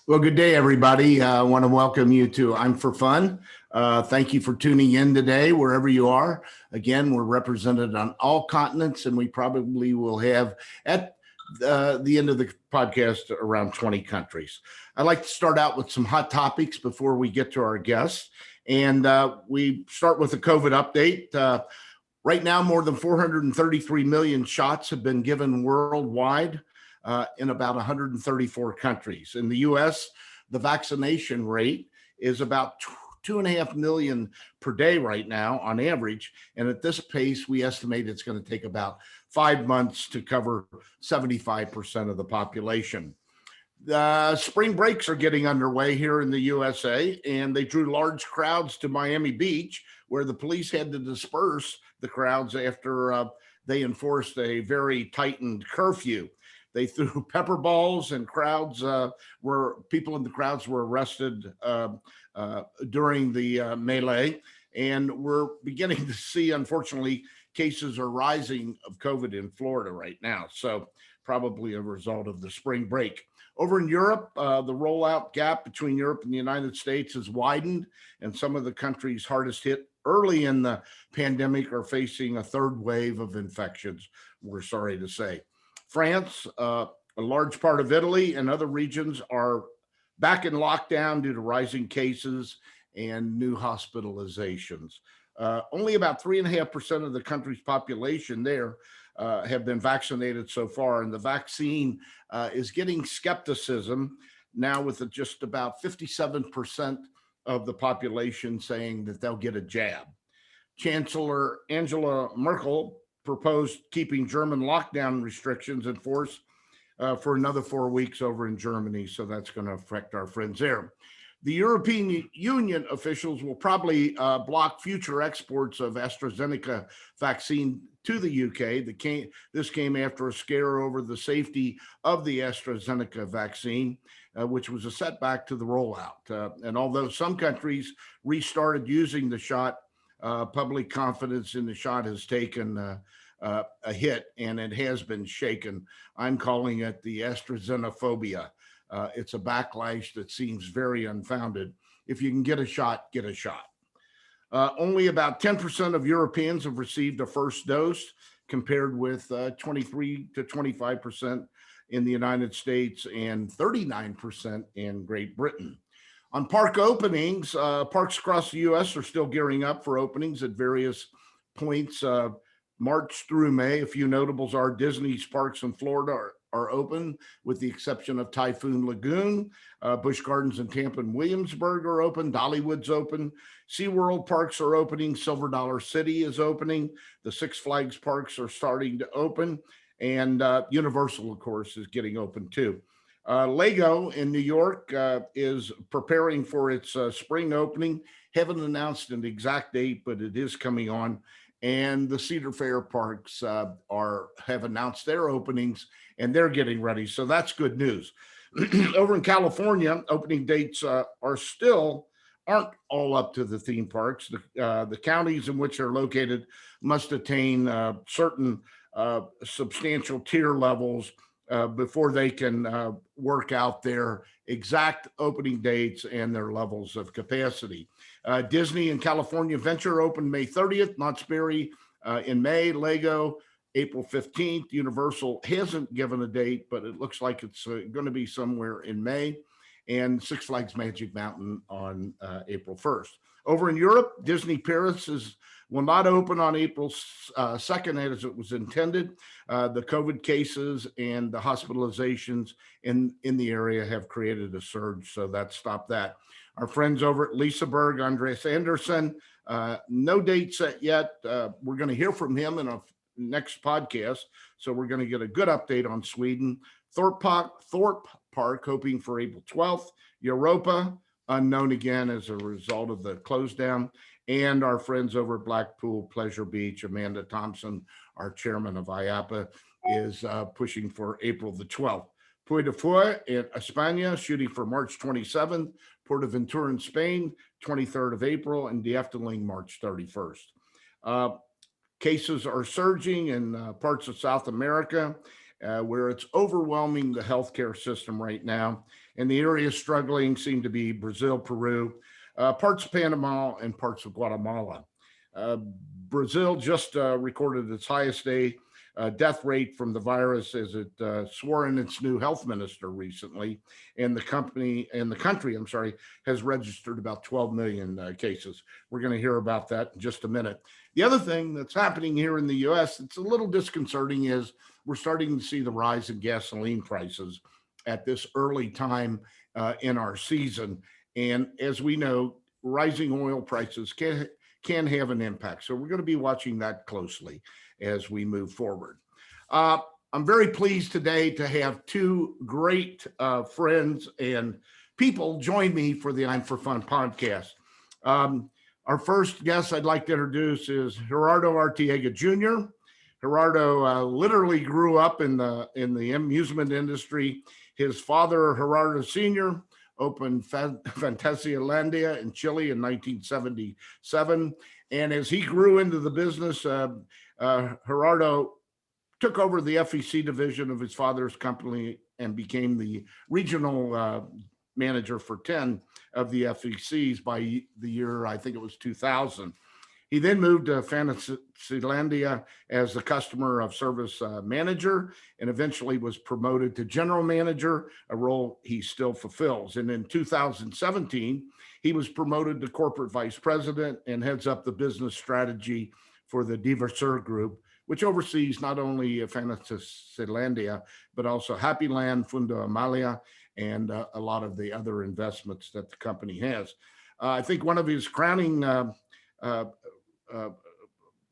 Well, good day, everybody. I want to welcome you to I'm for Fun. Thank you for tuning in today, wherever you are. Again, we're represented on all continents, and we probably will have at the end of the podcast around 20 countries. I'd like to start out with some hot topics before we get to our guests. And we start with a COVID update. Right now, more than 433 million shots have been given worldwide. In about 134 countries. In the US, the vaccination rate is about 2.5 million per day right now on average. And at this pace, we estimate it's going to take about 5 months to cover 75% of the population. The spring breaks are getting underway here in the USA, and they drew large crowds to Miami Beach, where the police had to disperse the crowds after they enforced a very tightened curfew. They threw pepper balls, and people in the crowds were arrested during the melee. And we're beginning to see, unfortunately, cases are rising of COVID in Florida right now. So probably a result of the spring break. Over in Europe, the rollout gap between Europe and the United States has widened, and some of the countries hardest hit early in the pandemic are facing a third wave of infections, we're sorry to say. France, a large part of Italy, and other regions are back in lockdown due to rising cases and new hospitalizations. Only about 3.5% of the country's population there have been vaccinated so far, and the vaccine is getting skepticism now, with just about 57% of the population saying that they'll get a jab. Chancellor Angela Merkel proposed keeping German lockdown restrictions in force for another 4 weeks over in Germany. So that's going to affect our friends there. The European Union officials will probably block future exports of AstraZeneca vaccine to the UK. This came after a scare over the safety of the AstraZeneca vaccine, which was a setback to the rollout. And although some countries restarted using the shot, public confidence in the shot has taken a hit, and it has been shaken. I'm calling it the AstraZenephobia. It's a backlash that seems very unfounded. If you can get a shot, get a shot. Only about 10% of Europeans have received a first dose, compared with 23 to 25% in the United States and 39% in Great Britain. On park openings, parks across the U.S. are still gearing up for openings at various points, March through May. A few notables are Disney's parks in Florida are open, with the exception of Typhoon Lagoon. Busch Gardens in Tampa and Williamsburg are open. Dollywood's open. SeaWorld parks are opening. Silver Dollar City is opening. The Six Flags parks are starting to open. And Universal, of course, is getting open too. Lego in New York is preparing for its spring opening. Haven't announced an exact date, but it is coming on. And the Cedar Fair parks have announced their openings, and they're getting ready. So that's good news. Over in California, opening dates aren't all up to the theme parks. The counties in which they're located must attain certain substantial tier levels before they can work out their exact opening dates and their levels of capacity. Disney and California Venture opened May 30th, Knott's Berry in May, Lego April 15th. Universal hasn't given a date, but it looks like it's going to be somewhere in May, and Six Flags Magic Mountain on April 1st. Over in Europe, Disney Paris will not open on April 2nd as it was intended. The COVID cases and the hospitalizations in the area have created a surge, so that stopped that. Our friends over at Liseberg, Andreas Andersen, no date set yet. We're going to hear from him in a next podcast, so we're going to get a good update on Sweden. Thorpe Park, hoping for April 12th. Europa, unknown again as a result of the close down. And our friends over at Blackpool Pleasure Beach, Amanda Thompson, our chairman of IAPA, is pushing for April the 12th. Puy de Fuego in España, shooting for March 27th. Portaventura in Spain, 23rd of April, and the Efteling, March 31st. Cases are surging in parts of South America, where it's overwhelming the healthcare system right now. And the areas struggling seem to be Brazil, Peru, parts of Panama, and parts of Guatemala. Uh, Brazil just recorded its highest day death rate from the virus as it swore in its new health minister recently, and the country, I'm sorry, has registered about 12 million cases. We're going to hear about that in just a minute. The other thing that's happening here in the U.S. that's a little disconcerting is we're starting to see the rise in gasoline prices at this early time in our season, and as we know, rising oil prices can have an impact. So we're going to be watching that closely as we move forward. I'm very pleased today to have two great friends and people join me for the I'm for Fun podcast. Our first guest I'd like to introduce is Gerardo Arteaga Jr. Gerardo literally grew up in the amusement industry. His father, Gerardo Sr., opened Fantasielandia in Chile in 1977. And as he grew into the business, Gerardo took over the FEC division of his father's company and became the regional manager for 10 of the FECs by the year, I think it was 2000. He then moved to Fantasielandia as the customer of service manager and eventually was promoted to general manager, a role he still fulfills. And in 2017, he was promoted to corporate vice president and heads up the business strategy for the Diversur Group, which oversees not only Fantasielandia, but also Happy Land, Fundo Amalia, and a lot of the other investments that the company has. I think one of his crowning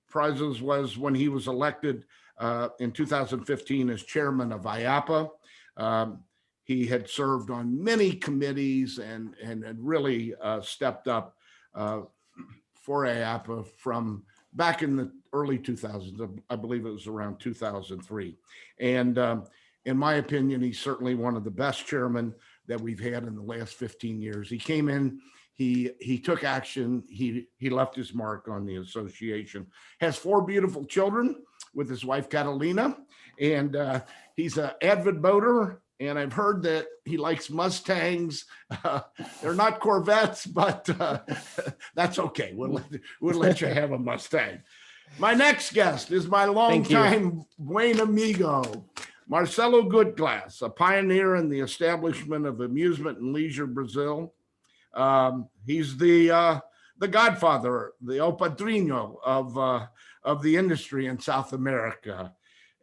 prizes was when he was elected in 2015 as chairman of IAPA. He had served on many committees and really stepped up for IAPA from back in the early 2000s. I believe it was around 2003. And in my opinion, he's certainly one of the best chairmen that we've had in the last 15 years. He came in, he took action, he left his mark on the association. Has 4 beautiful children with his wife Catalina, and he's an avid boater. And I've heard that he likes Mustangs. They're not Corvettes, but that's okay. We'll let you have a Mustang. My next guest is my longtime buen amigo, Marcelo Gutglas, a pioneer in the establishment of amusement and leisure Brazil. He's the godfather, the El Padrino of the industry in South America.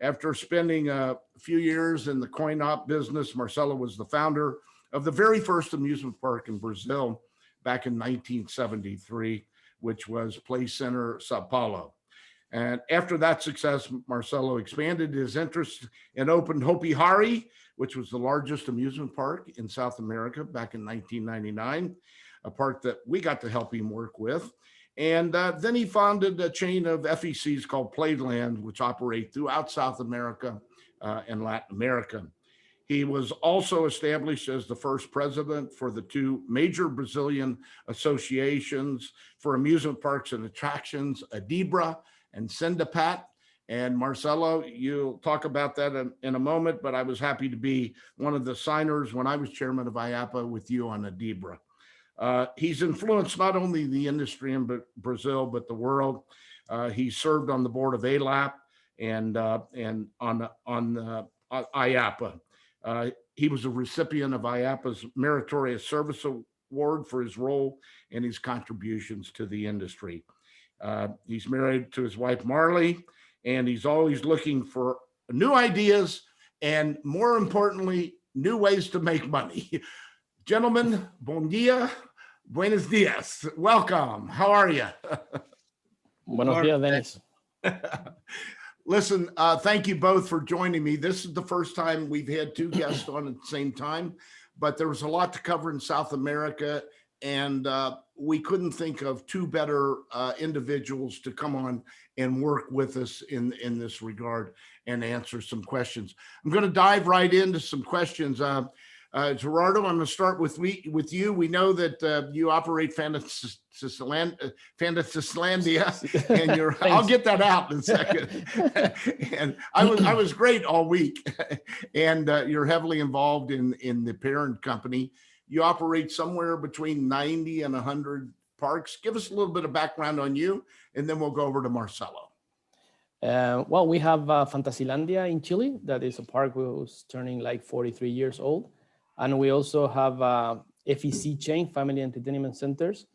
After spending a few years in the coin-op business, Marcelo was the founder of the very first amusement park in Brazil back in 1973, which was Play Center Sao Paulo. And after that success, Marcelo expanded his interest and opened Hopi Hari, which was the largest amusement park in South America back in 1999, a park that we got to help him work with. And then he founded a chain of FECs called Playland, which operate throughout South America and Latin America. He was also established as the first president for the 2 major Brazilian associations for amusement parks and attractions, Adibra and Sindipat. And Marcelo, you'll talk about that in a moment, but I was happy to be one of the signers when I was chairman of IAPA with you on Adibra. He's influenced not only the industry in Brazil, but the world. He served on the board of ALAP and on IAPA. He was a recipient of IAPA's Meritorious Service Award for his role and his contributions to the industry. He's married to his wife, Marley, and he's always looking for new ideas and, more importantly, new ways to make money. Gentlemen, bon dia, buenos dias. Welcome. How are you? Buenos dias, Dennis. Listen, thank you both for joining me. This is the first time we've had 2 guests on at the same time, but there was a lot to cover in South America, and we couldn't think of 2 better individuals to come on and work with us in this regard and answer some questions. I'm going to dive right into some questions. Gerardo, I'm going to start with you. We know that you operate Fantasylandia, and I'll get that out in a second. And I was great all week, and you're heavily involved in the parent company. You operate somewhere between 90 and 100 parks. Give us a little bit of background on you, and then we'll go over to Marcelo. Well, we have Fantasylandia in Chile. That is a park who's turning like 43 years old. And we also have FEC chain, Family Entertainment Centers,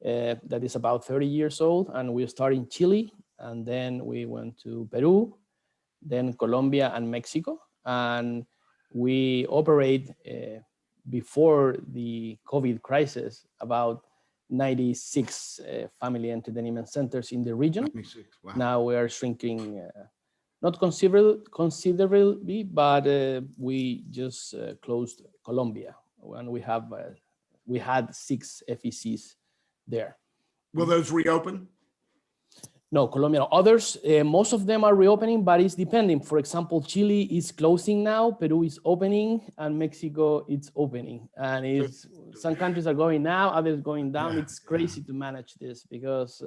that is about 30 years old. And we started in Chile, and then we went to Peru, then Colombia and Mexico. And we operate before the COVID crisis about 96 family entertainment centers in the region. 96, wow. Now we are shrinking, not considerably, but we just closed Colombia, and we had 6 FECs there. Will those reopen? No, Colombia. Others, most of them are reopening, but it's depending. For example, Chile is closing now, Peru is opening, and Mexico is opening. And some countries are going now, others going down. Yeah, it's crazy to manage this because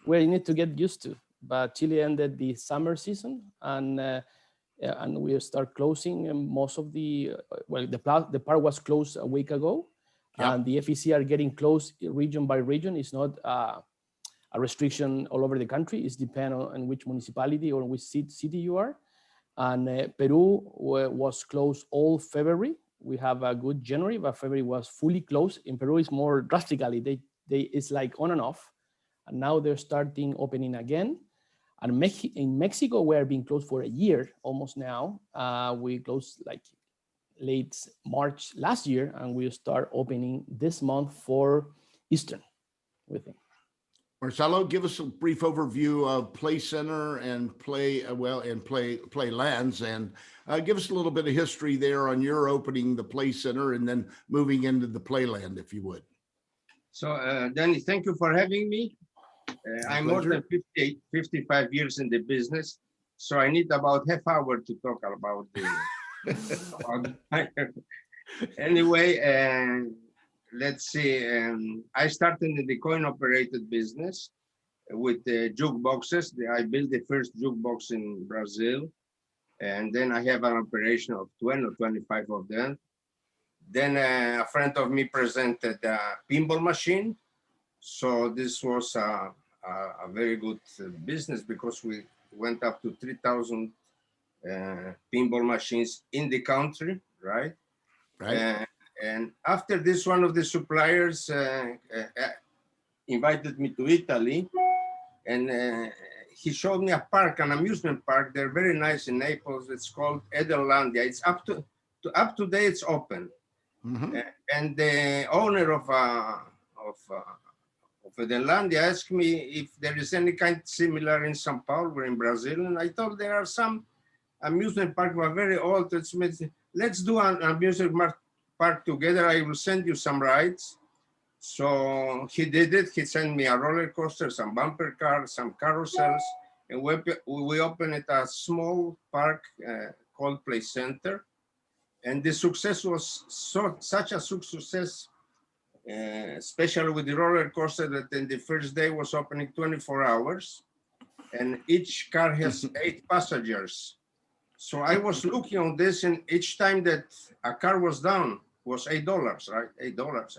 we need to get used to. But Chile ended the summer season, and we start closing. And most of the park was closed a week ago, and the FEC are getting closed region by region. It's not a restriction all over the country. It depends on which municipality or which city you are. And Peru was closed all February. We have a good January, but February was fully closed. In Peru, it's more drastically. It's like on and off. And now they're starting opening again. And in Mexico, we're being closed for a year almost now. We closed like late March last year, and we start opening this month for Easter, we think. Marcelo, give us a brief overview of Play Center and Play Lands, and give us a little bit of history there on your opening the Play Center and then moving into the Playland, if you would. So, Danny, thank you for having me. I'm more than 55 years in the business, so I need about half hour to talk about the. Anyway, let's see. I started in the coin-operated business with jukeboxes. I built the first jukebox in Brazil, and then I have an operation of 20 or 25 of them. Then a friend of me presented a pinball machine. So this was a very good business because we went up to 3,000 pinball machines in the country, right? Right. And after this, one of the suppliers invited me to Italy, and he showed me a park, an amusement park. They're very nice in Naples. It's called Ederlandia. It's up to date. It's open, and the owner of Ederlandia asked me if there is any kind similar in São Paulo or in Brazil, and I told there are some amusement parks were very old. Let's do an amusement park together. I will send you some rides. So he did it. He sent me a roller coaster, some bumper cars, some carousels, and we opened it a small park called Play Center. And the success was such a success, especially with the roller coaster, that in the first day was opening 24 hours, and each car has 8 passengers. So I was looking on this, and each time that a car was down was $8, right? $8.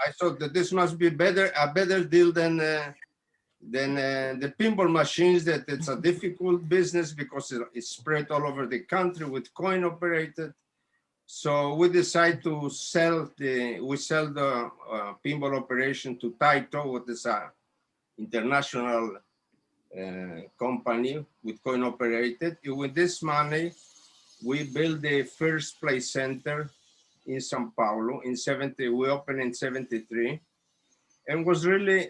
I thought that this must be a better deal than the pinball machines. That it's a difficult business because it's spread all over the country with coin operated. So we decided to sell the pinball operation to Taito, what is a international company with coin operated. With this money, we built the first Play Center in São Paulo in We opened in 73, and was really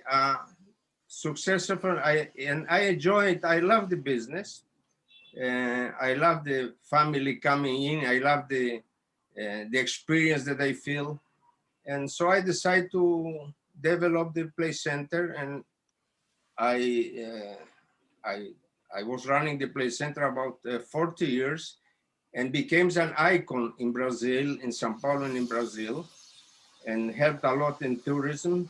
successful. I enjoy it. I love the business. I love the family coming in. I love the experience that I feel, and so I decided to develop the Play Center, and I was running the Play Center about 40 years, and became an icon in Brazil, in Sao Paulo and in Brazil, and helped a lot in tourism.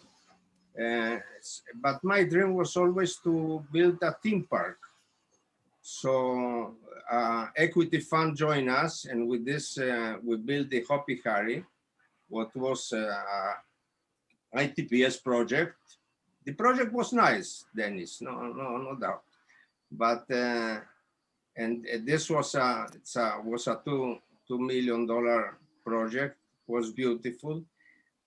But my dream was always to build a theme park. So Equity Fund joined us, and with this, we built the Hopi Hari, what was ITPS project. The project was nice, Dennis, no doubt. But and this was a $2 million project. Was beautiful.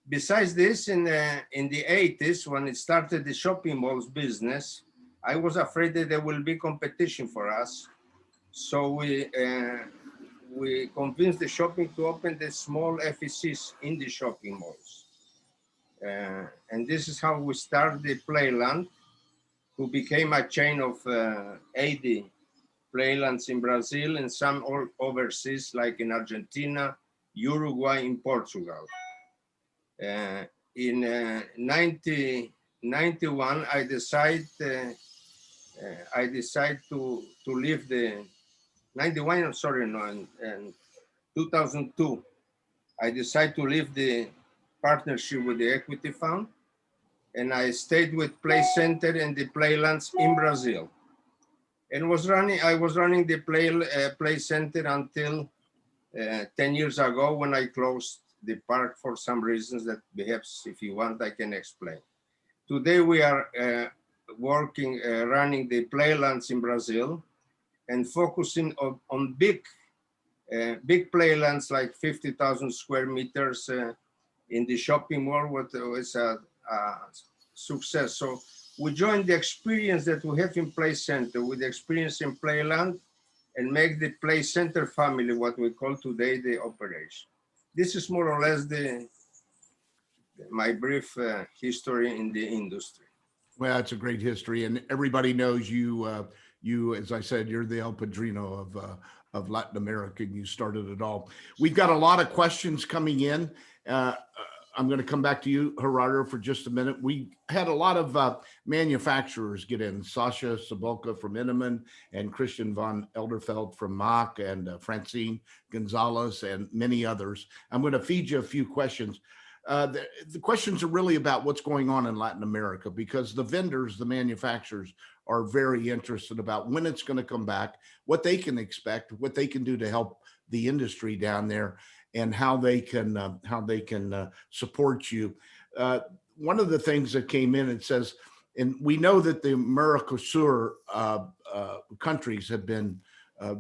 Besides this, in the 80s, when it started the shopping malls business, I was afraid that there will be competition for us. So we convinced the shopping to open the small FECs in the shopping malls. And this is how we started the Playland, who became a chain of 80 Playlands in Brazil and some overseas, like in Argentina, Uruguay, and Portugal. In 1991, I decided to leave the 91. Sorry, no, in 2002, I decided to leave the partnership with the Equity Fund, and I stayed with Play Center and the Playlands in Brazil, and I was running the Play Center until 10 years ago, when I closed the park for some reasons that perhaps, if you want, I can explain. Today we are running the Playlands in Brazil and focusing on big Playlands, like 50,000 square meters in the shopping mall, what is a success. So we join the experience that we have in Play Center with the experience in Playland, and make the Play Center family what we call today the operation. This is more or less my brief history in the industry. Well, it's a great history, and everybody knows you. As I said, you're the El Padrino of Latin America, and you started it all. We've got a lot of questions coming in. I'm going to come back to you, Gerardo, for just a minute. We had a lot of manufacturers get in. Sasha Sabolka from Inneman, and Christian von Elderfeld from Mach, and Francine Gonzalez, and many others. I'm going to feed you a few questions. The questions are really about what's going on in Latin America, because the vendors, the manufacturers, are very interested about when it's going to come back, what they can expect, what they can do to help the industry down there, and how they can support you. One of the things that came in, it says, and we know that the Mercosur countries have been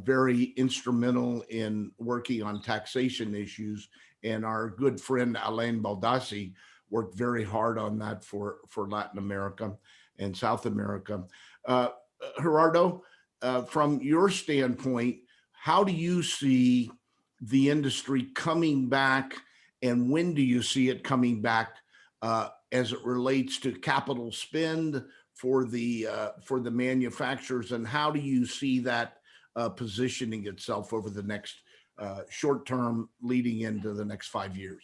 very instrumental in working on taxation issues, and our good friend Alain Baldassi worked very hard on that for Latin America and South America. Gerardo, from your standpoint, how do you see the industry coming back, and when do you see it coming back as it relates to capital spend for the manufacturers, and how do you see that positioning itself over the next short term leading into the next 5 years?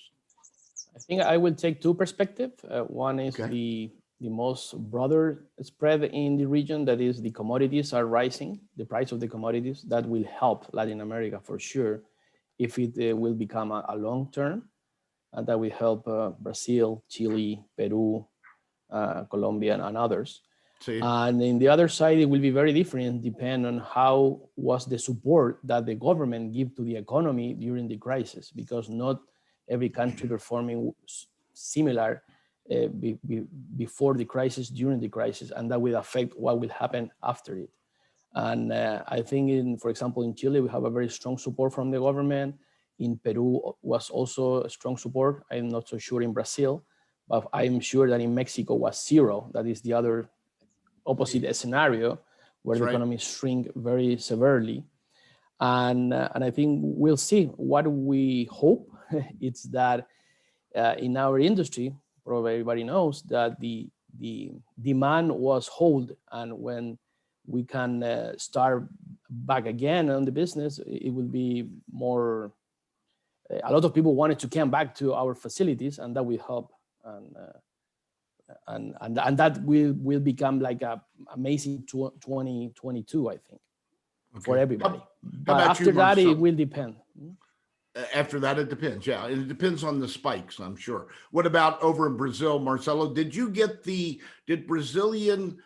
I think I will take two perspectives. One is the most broader spread in the region, that is the commodities are rising, the price of the commodities. That will help Latin America for sure, if it will become a long term, and that will help Brazil, Chile, Peru, Colombia, and others. And in the other side, it will be very different, depend on how was the support that the government give to the economy during the crisis, because not every country performing similar before the crisis, during the crisis, and that will affect what will happen after it. And I think, for example, in Chile, we have a very strong support from the government. In Peru was also a strong support. I'm not so sure in Brazil, but I'm sure that in Mexico was zero. That is the other opposite scenario, where the economy shrink very severely. And I think we'll see. What we hope is that in our industry, probably everybody knows that the demand was hold, and when we can start back again on the business, it will be more. A lot of people wanted to come back to our facilities, and that will help, and that will become like a amazing 2022, I think. for everybody. How But about after you, that, it Marcelo? will depend. After that, it depends. Yeah, it depends on the spikes, I'm sure. What about over in Brazil, Marcelo? Did the Brazilian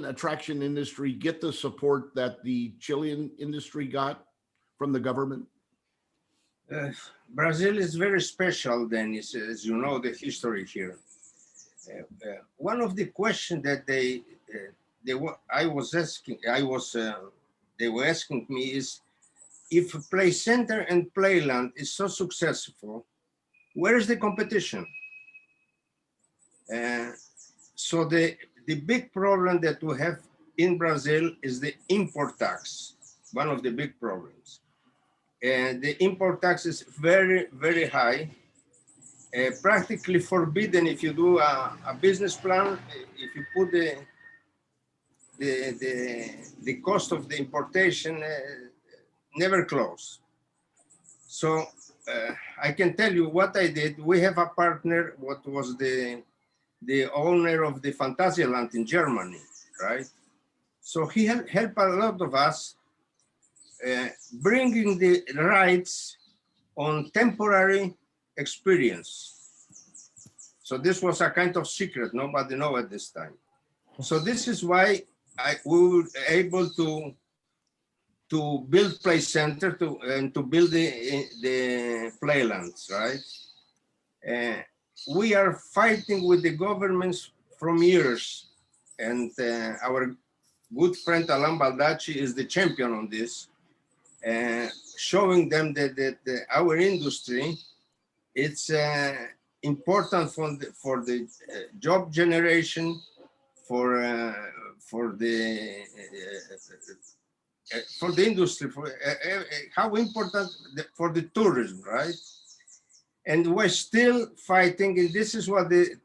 attraction industry get the support that the Chilean industry got from the government? Brazil is very special, Dennis, as you know the history here. One of the questions that they were asking me is, if Play Center and Playland is so successful, where is the competition? So the big problem that we have in Brazil is the import tax, one of the big problems. And the import tax is very, very high, practically forbidden. If you do a business plan, if you put the cost of the importation, never close. So I can tell you what I did. We have a partner, what was the owner of the Phantasialand in Germany, right? So he helped a lot of us bringing the rights on temporary experience. So this was a kind of secret, nobody knew at this time. So this is why we were able to build Play Center and to build the Playlands, right? We are fighting with the governments from years, and our good friend Alan Baldacci is the champion on this, showing them that our industry, it's important for the job generation, for the industry, how important for the tourism, right? And we're still fighting, and this is what the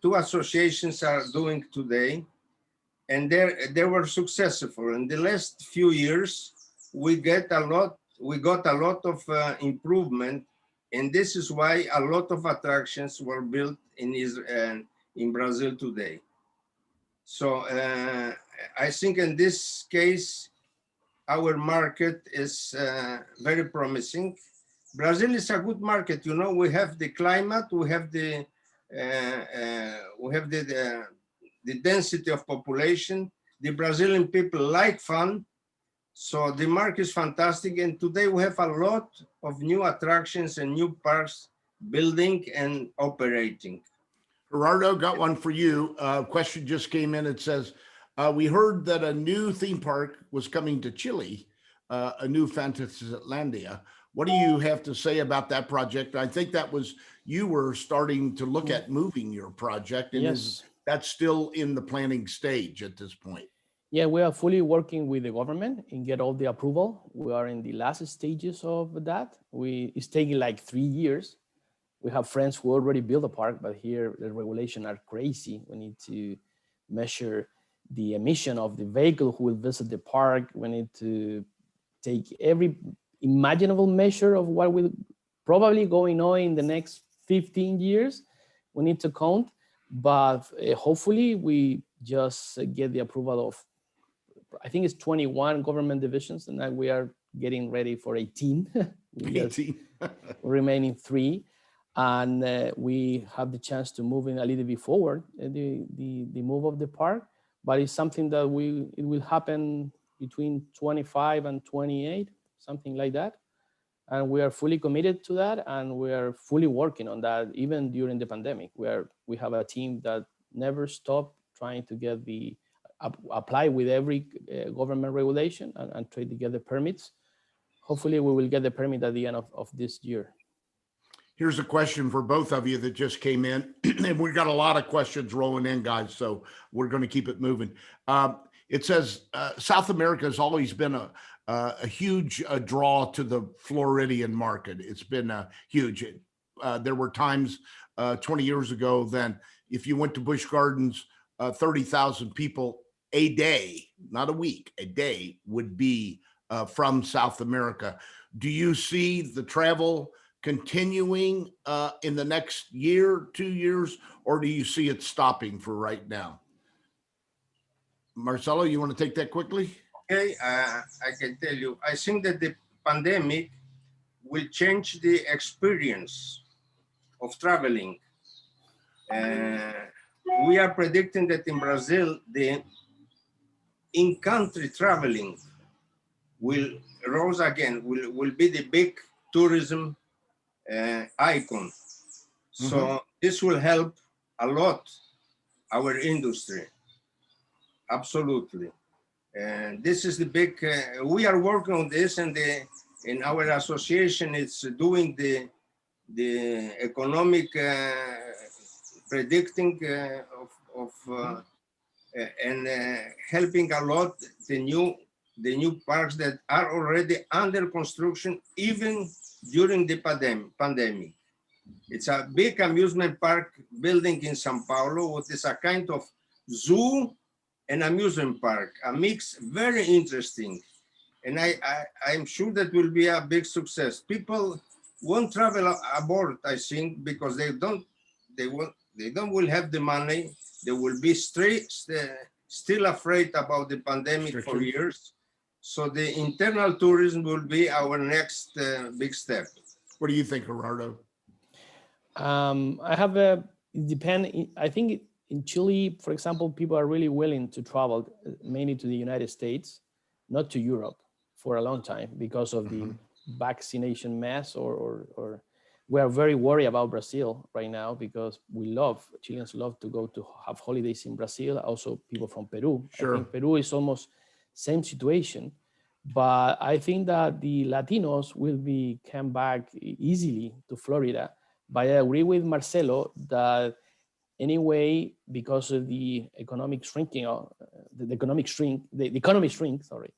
two associations are doing today. And they were successful. In the last few years, we got a lot of improvement, and this is why a lot of attractions were built in Brazil today. So I think in this case, our market is very promising. Brazil is a good market. You know, we have the climate, we have the density of population. The Brazilian people like fun. So the market is fantastic. And today we have a lot of new attractions and new parks building and operating. Gerardo, got one for you. Question just came in. It says, we heard that a new theme park was coming to Chile, a new Fantasylandia. What do you have to say about that project? I think that was, you were starting to look at moving your project, and Yes. that's still in the planning stage at this point. Yeah, we are fully working with the government and get all the approval. We are in the last stages of that. It's taking like 3 years. We have friends who already built a park, but here the regulations are crazy. We need to measure the emission of the vehicle who will visit the park. We need to take every imaginable measure of what will probably going on in the next 15 years. We need to count, but hopefully we just get the approval of, I think it's 21 government divisions, and now we are getting ready for 18. 18. Remaining 3. And we have the chance to move in a little bit forward, the move of the park, but it's something that it will happen between 25 and 28, something like that. And we are fully committed to that, and we are fully working on that, even during the pandemic. We have a team that never stopped trying to get apply with every government regulation and try to get the permits. Hopefully we will get the permit at the end of this year. Here's a question for both of you that just came in, and we've got a lot of questions rolling in, guys, so we're going to keep it moving. It says South America has always been a huge draw to the Floridian market. It's been huge. There were times 20 years ago then, if you went to Busch Gardens, 30,000 people a day, not a week, a day would be from South America. Do you see the travel continuing in the next year, 2 years, or do you see it stopping for right now? Marcelo, you want to take that quickly? Okay, I can tell you, I think that the pandemic will change the experience of traveling. We are predicting that in Brazil, the in-country traveling will rise again, will be the big tourism icon. So this will help a lot our industry, absolutely. And this is the big, we are working on this, and in our association, it's doing the economic predicting and helping a lot the new parks that are already under construction, even during the pandemic. It's a big amusement park building in Sao Paulo, which is a kind of zoo and amusement park, a mix, very interesting. And I'm sure that will be a big success. People won't travel abroad, I think, because they don't will have the money. They will be still afraid about the pandemic for years. So the internal tourism will be our next big step. What do you think, Gerardo? I have a, it depend, I think in Chile, for example, people are really willing to travel mainly to the United States, not to Europe for a long time because of the vaccination mess, or we are very worried about Brazil right now because Chileans love to go to have holidays in Brazil. Also people from Peru. Sure. I think Peru is almost same situation, but I think that the Latinos will come back easily to Florida. But I agree with Marcelo that anyway, because of the economic shrinking, the economy shrink, sorry,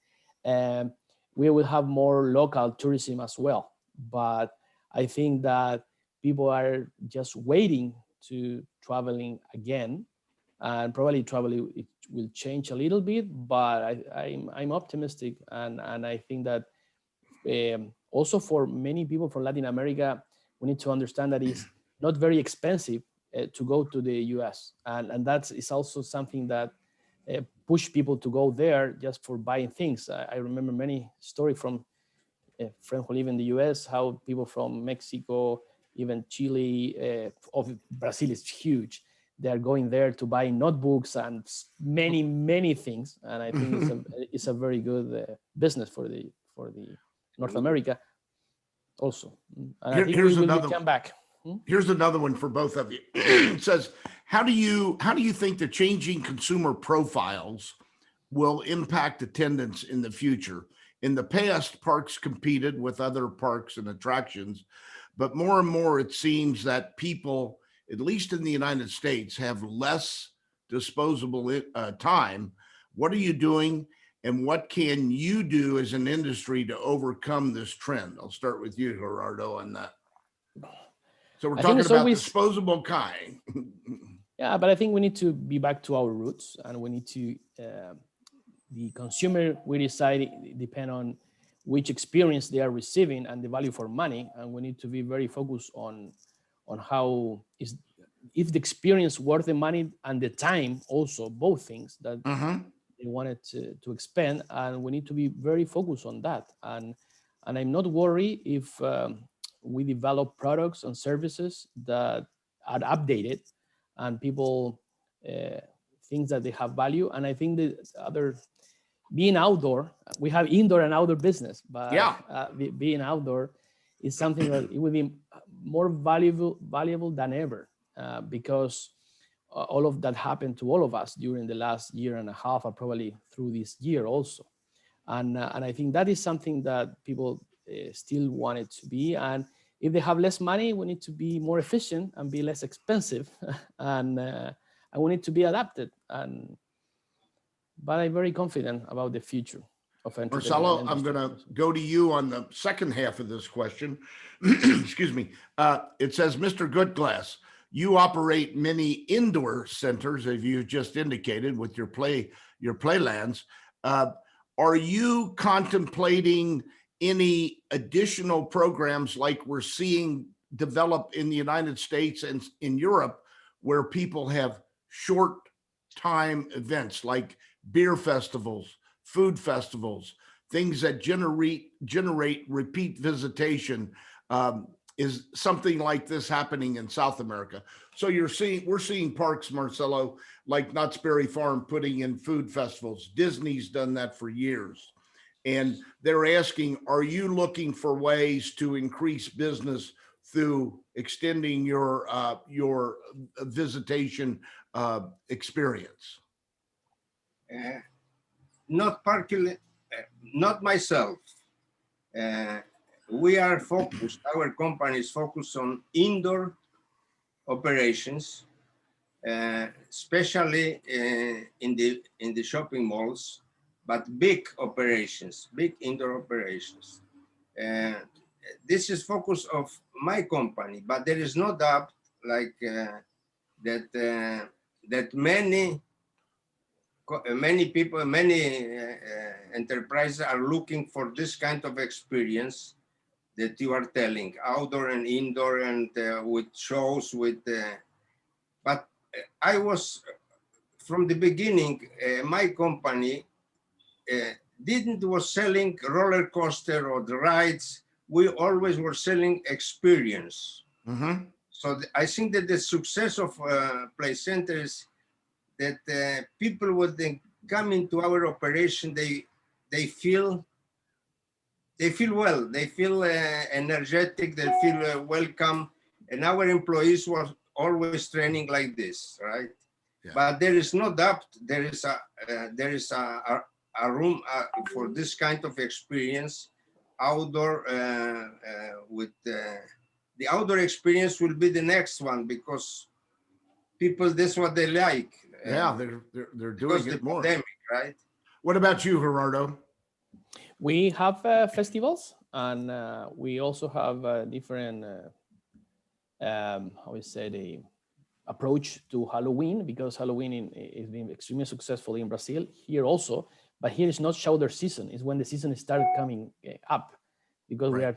we will have more local tourism as well. But I think that people are just waiting to traveling again, and probably travel it will change a little bit. But I'm optimistic, and I think that also for many people from Latin America, we need to understand that it's not very expensive to go to the US. And that is also something that push people to go there just for buying things. I remember many stories from friends who live in the US, how people from Mexico, even Chile, of Brazil is huge. They are going there to buy notebooks and many, many things. And I think it's a very good business for the North America also. And I think we will come back. Here's another one for both of you. It says, how do you think the changing consumer profiles will impact attendance in the future? In the past, parks competed with other parks and attractions, but more and more it seems that people, at least in the United States, have less disposable time. What are you doing, and what can you do as an industry to overcome this trend? I'll start with you, Gerardo, on that. So we're talking about disposable kind. Yeah, but I think we need to be back to our roots, and we need to, the consumer, we decide, depend on which experience they are receiving and the value for money. And we need to be very focused on how if the experience worth the money and the time also, both things that they wanted to expand. And we need to be very focused on that. And I'm not worried if we develop products and services that are updated and people think that they have value. And I think the other, being outdoor, we have indoor and outdoor business, but being outdoor is something that it will be more valuable than ever because all of that happened to all of us during the last year and a half, or probably through this year also. And I think that is something that people still want it to be. And if they have less money, we need to be more efficient and be less expensive, and we need to be adapted. But I'm very confident about the future of entertainment. Marcelo, I'm going to go to you on the second half of this question. Excuse me. It says, Mr. Gutglas, you operate many indoor centers, as you just indicated, with your playlands. Are you contemplating any additional programs like we're seeing develop in the United States and in Europe, where people have short time events like beer festivals, food festivals, things that generate repeat visitation. Is something like this happening in South America? So we're seeing parks, Marcelo, like Knott's Berry Farm, putting in food festivals. Disney's done that for years. And they're asking, are you looking for ways to increase business through extending your visitation experience? Not particularly, not myself. We are focused, our company is focused on indoor operations, especially in the shopping malls, but big operations, big indoor operations. This is focus of my company, but there is no doubt like that many people, many enterprises are looking for this kind of experience that you are telling, outdoor and indoor, and with shows, but I was, from the beginning, my company was selling roller coaster or the rides. We always were selling experience. Mm-hmm. So I think that the success of Play Center is that people, when they come into our operation, they feel well, they feel energetic, they feel welcome, and our employees were always training like this, right? Yeah. But there is no doubt there is a room for this kind of experience outdoor. With the outdoor experience will be the next one, because people, that's what they like. Yeah, they're doing it more. Pandemic, right? What about you, Gerardo? We have festivals, and we also have different, how we say, the approach to Halloween, because Halloween is being extremely successful in Brazil, here also, but here is not shoulder season. It's when the season started coming up, because we are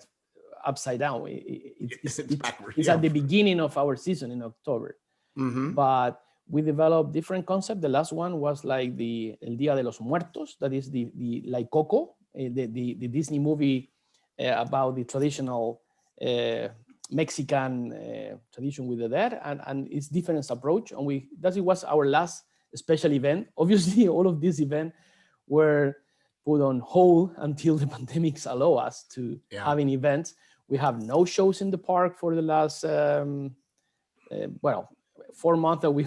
upside down. It's backwards. It's at the beginning of our season in October. Mm-hmm. But we developed different concepts. The last one was like the El Día de los Muertos, that is the like Coco, the Disney movie about the traditional Mexican tradition with the dead, and its different approach. And that was our last special event. Obviously, all of these events were put on hold until the pandemics allow us to having events. We have no shows in the park for the last 4 months that we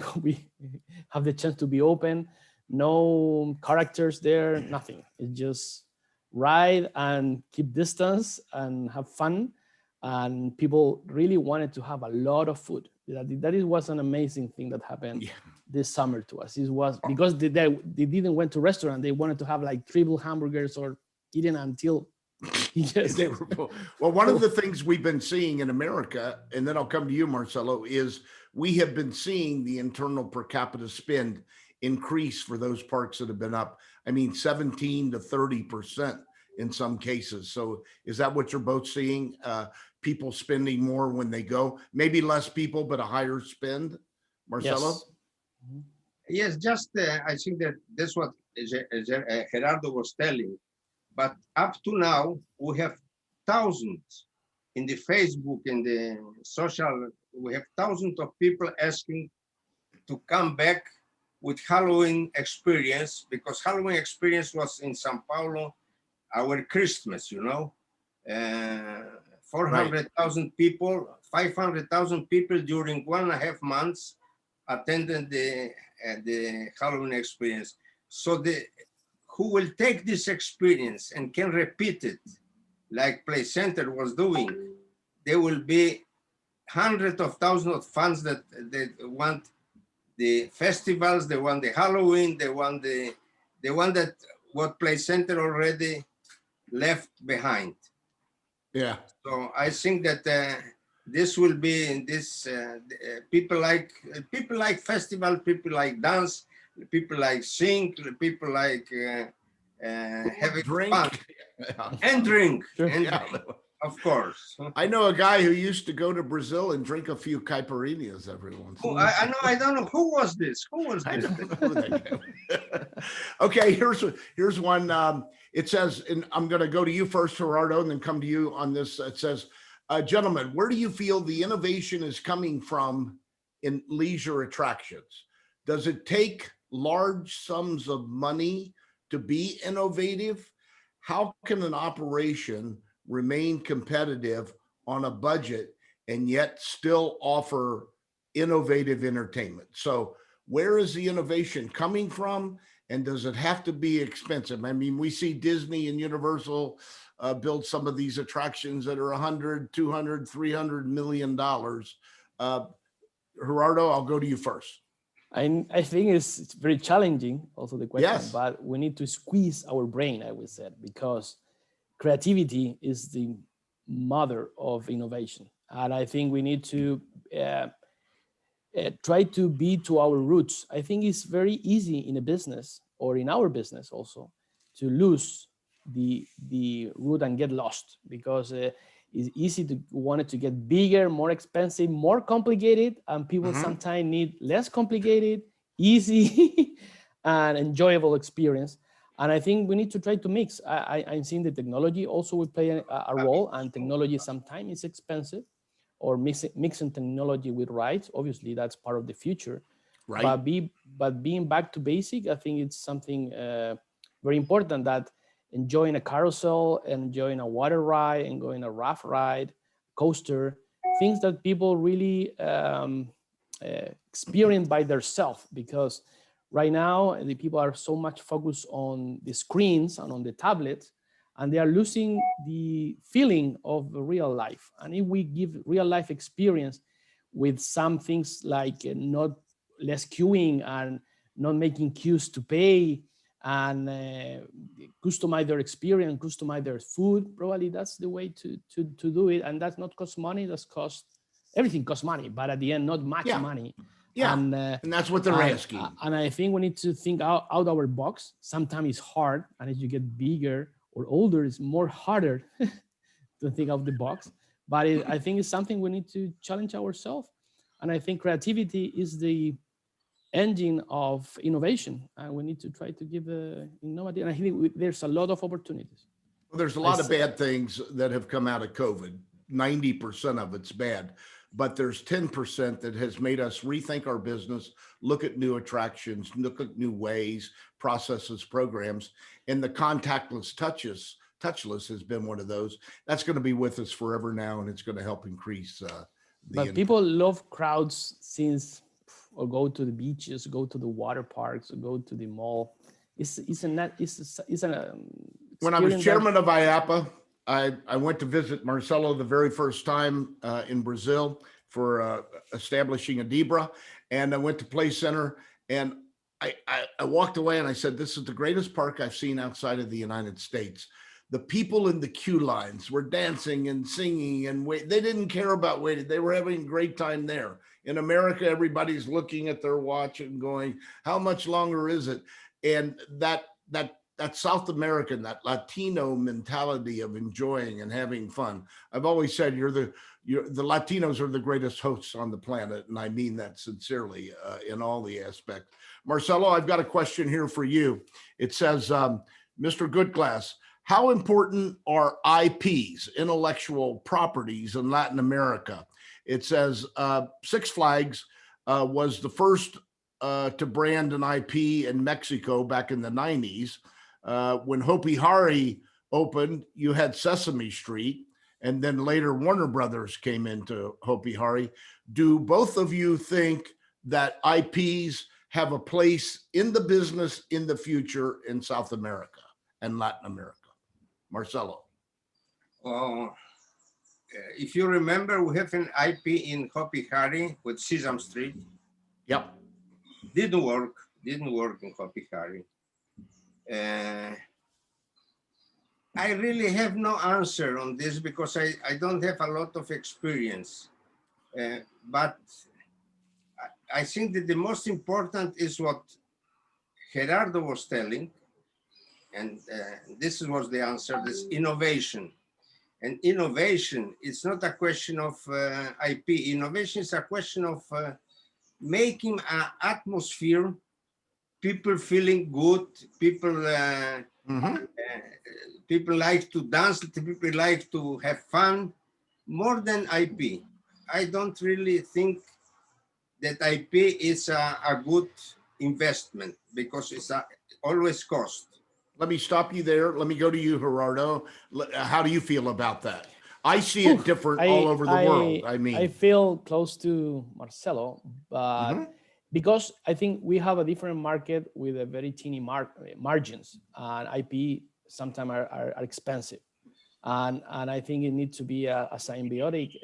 have the chance to be open. No characters there, nothing. It's just ride and keep distance and have fun. And people really wanted to have a lot of food. That was an amazing thing that happened this summer to us. It was because they didn't went to restaurant. They wanted to have like triple hamburgers or eating until they were full. Well, one of the things we've been seeing in America, and then I'll come to you, Marcelo, is we have been seeing the internal per capita spend increase for those parks that have been up. I mean, 17 to 30% in some cases. So is that what you're both seeing? People spending more when they go, maybe less people, but a higher spend, Marcelo? Yes, just I think that's what Gerardo was telling. But up to now, we have thousands in the Facebook, in the social, we have thousands of people asking to come back with Halloween experience, because Halloween experience was in Sao Paulo, our Christmas, 400,000 people, 500,000 people during 1.5 months attended the Halloween experience. So who will take this experience and can repeat it, like Play Center was doing, there will be hundreds of thousands of fans that want the festivals, they want the Halloween, they want that what Play Center already left behind. Yeah. So I think that this will be in this. People like festival, people like dance, people like sing, people like having drink. fun and drink. Sure. And yeah. Of course. I know a guy who used to go to Brazil and drink a few caipirinhas every once in a while. I know. I don't know who was this. Who was I this? don't know who that guy was. Okay, here's one. It says, and I'm going to go to you first, Gerardo, and then come to you on this. It says, gentlemen, where do you feel the innovation is coming from in leisure attractions? Does it take large sums of money to be innovative? How can an operation remain competitive on a budget and yet still offer innovative entertainment? So where is the innovation coming from? And does it have to be expensive? I mean, we see Disney and Universal build some of these attractions that are 100, 200, 300 million dollars. Gerardo, I'll go to you first. I think it's very challenging, also the question, Yes. but we need to squeeze our brain, I would say, because creativity is the mother of innovation. And I think we need to try to be to our roots. I think it's very easy in a business, or in our business also, to lose the root and get lost, because it's easy to want it to get bigger, more expensive, more complicated, and people sometimes need less complicated, easy, and enjoyable experience. And I think we need to try to mix. I'm seeing the technology also will play a role, and technology sometimes is expensive, or mixing technology with rights. Obviously, that's part of the future. Right. But being back to basic, I think it's something very important, that enjoying a carousel, enjoying a water ride, and going a raft ride, coaster, things that people really experience by themselves. Because right now, the people are so much focused on the screens and on the tablets, and they are losing the feeling of real life. And if we give real life experience with some things like not less queuing and not making queues to pay, and customize their experience, customize their food, probably that's the way to do it. And that's not cost money, that's everything costs money, but at the end, not much money. Yeah, and that's what they're asking. And I think we need to think out our box. Sometimes it's hard, and as you get bigger or older, it's more harder to think out the box. But I think it's something we need to challenge ourselves. And I think creativity is the engine of innovation, and we need to try to give innovative. And I think there's a lot of opportunities. Well, there's a lot of bad things that have come out of COVID. 90% of it's bad, but there's 10% that has made us rethink our business, look at new attractions, look at new ways, processes, programs, and the contactless touchless has been one of those. That's going to be with us forever now, and it's going to help increase but people love crowds or go to the beaches, go to the water parks, or go to the mall. When I was chairman of IAPA, I went to visit Marcelo the very first time in Brazil for establishing a Dibra, and I went to Play Center, and I walked away and I said, this is the greatest park I've seen outside of the United States. The people in the queue lines were dancing and singing and they didn't care about waiting. They were having a great time there. In America, everybody's looking at their watch and going, how much longer is it? And that South American, that Latino mentality of enjoying and having fun. I've always said the Latinos are the greatest hosts on the planet. And I mean that sincerely in all the aspects. Marcelo, I've got a question here for you. It says, Mr. Gutglas, how important are IPs, intellectual properties, in Latin America? It says Six Flags was the first to brand an IP in Mexico back in the 90s. When Hopi Hari opened, you had Sesame Street, and then later Warner Brothers came into Hopi Hari. Do both of you think that IPs have a place in the business in the future in South America and Latin America? Marcelo. If you remember, we have an IP in Hopi Hari with Sesame Street. Yep. Didn't work in Hopi Hari. I really have no answer on this because I don't have a lot of experience. But I think that the most important is what Gerardo was telling, and this was the answer, this innovation. And innovation, it's not a question of IP. Innovation is a question of making an atmosphere, people feeling good, people people like to dance, people like to have fun, more than IP. I don't really think that IP is a good investment because it's always cost. Let me stop you there. Let me go to you, Gerardo. How do you feel about that? I see it different all over the world. I mean, I feel close to Marcelo, but because I think we have a different market with a very teeny margins, and IP sometimes are expensive, and I think it needs to be a symbiotic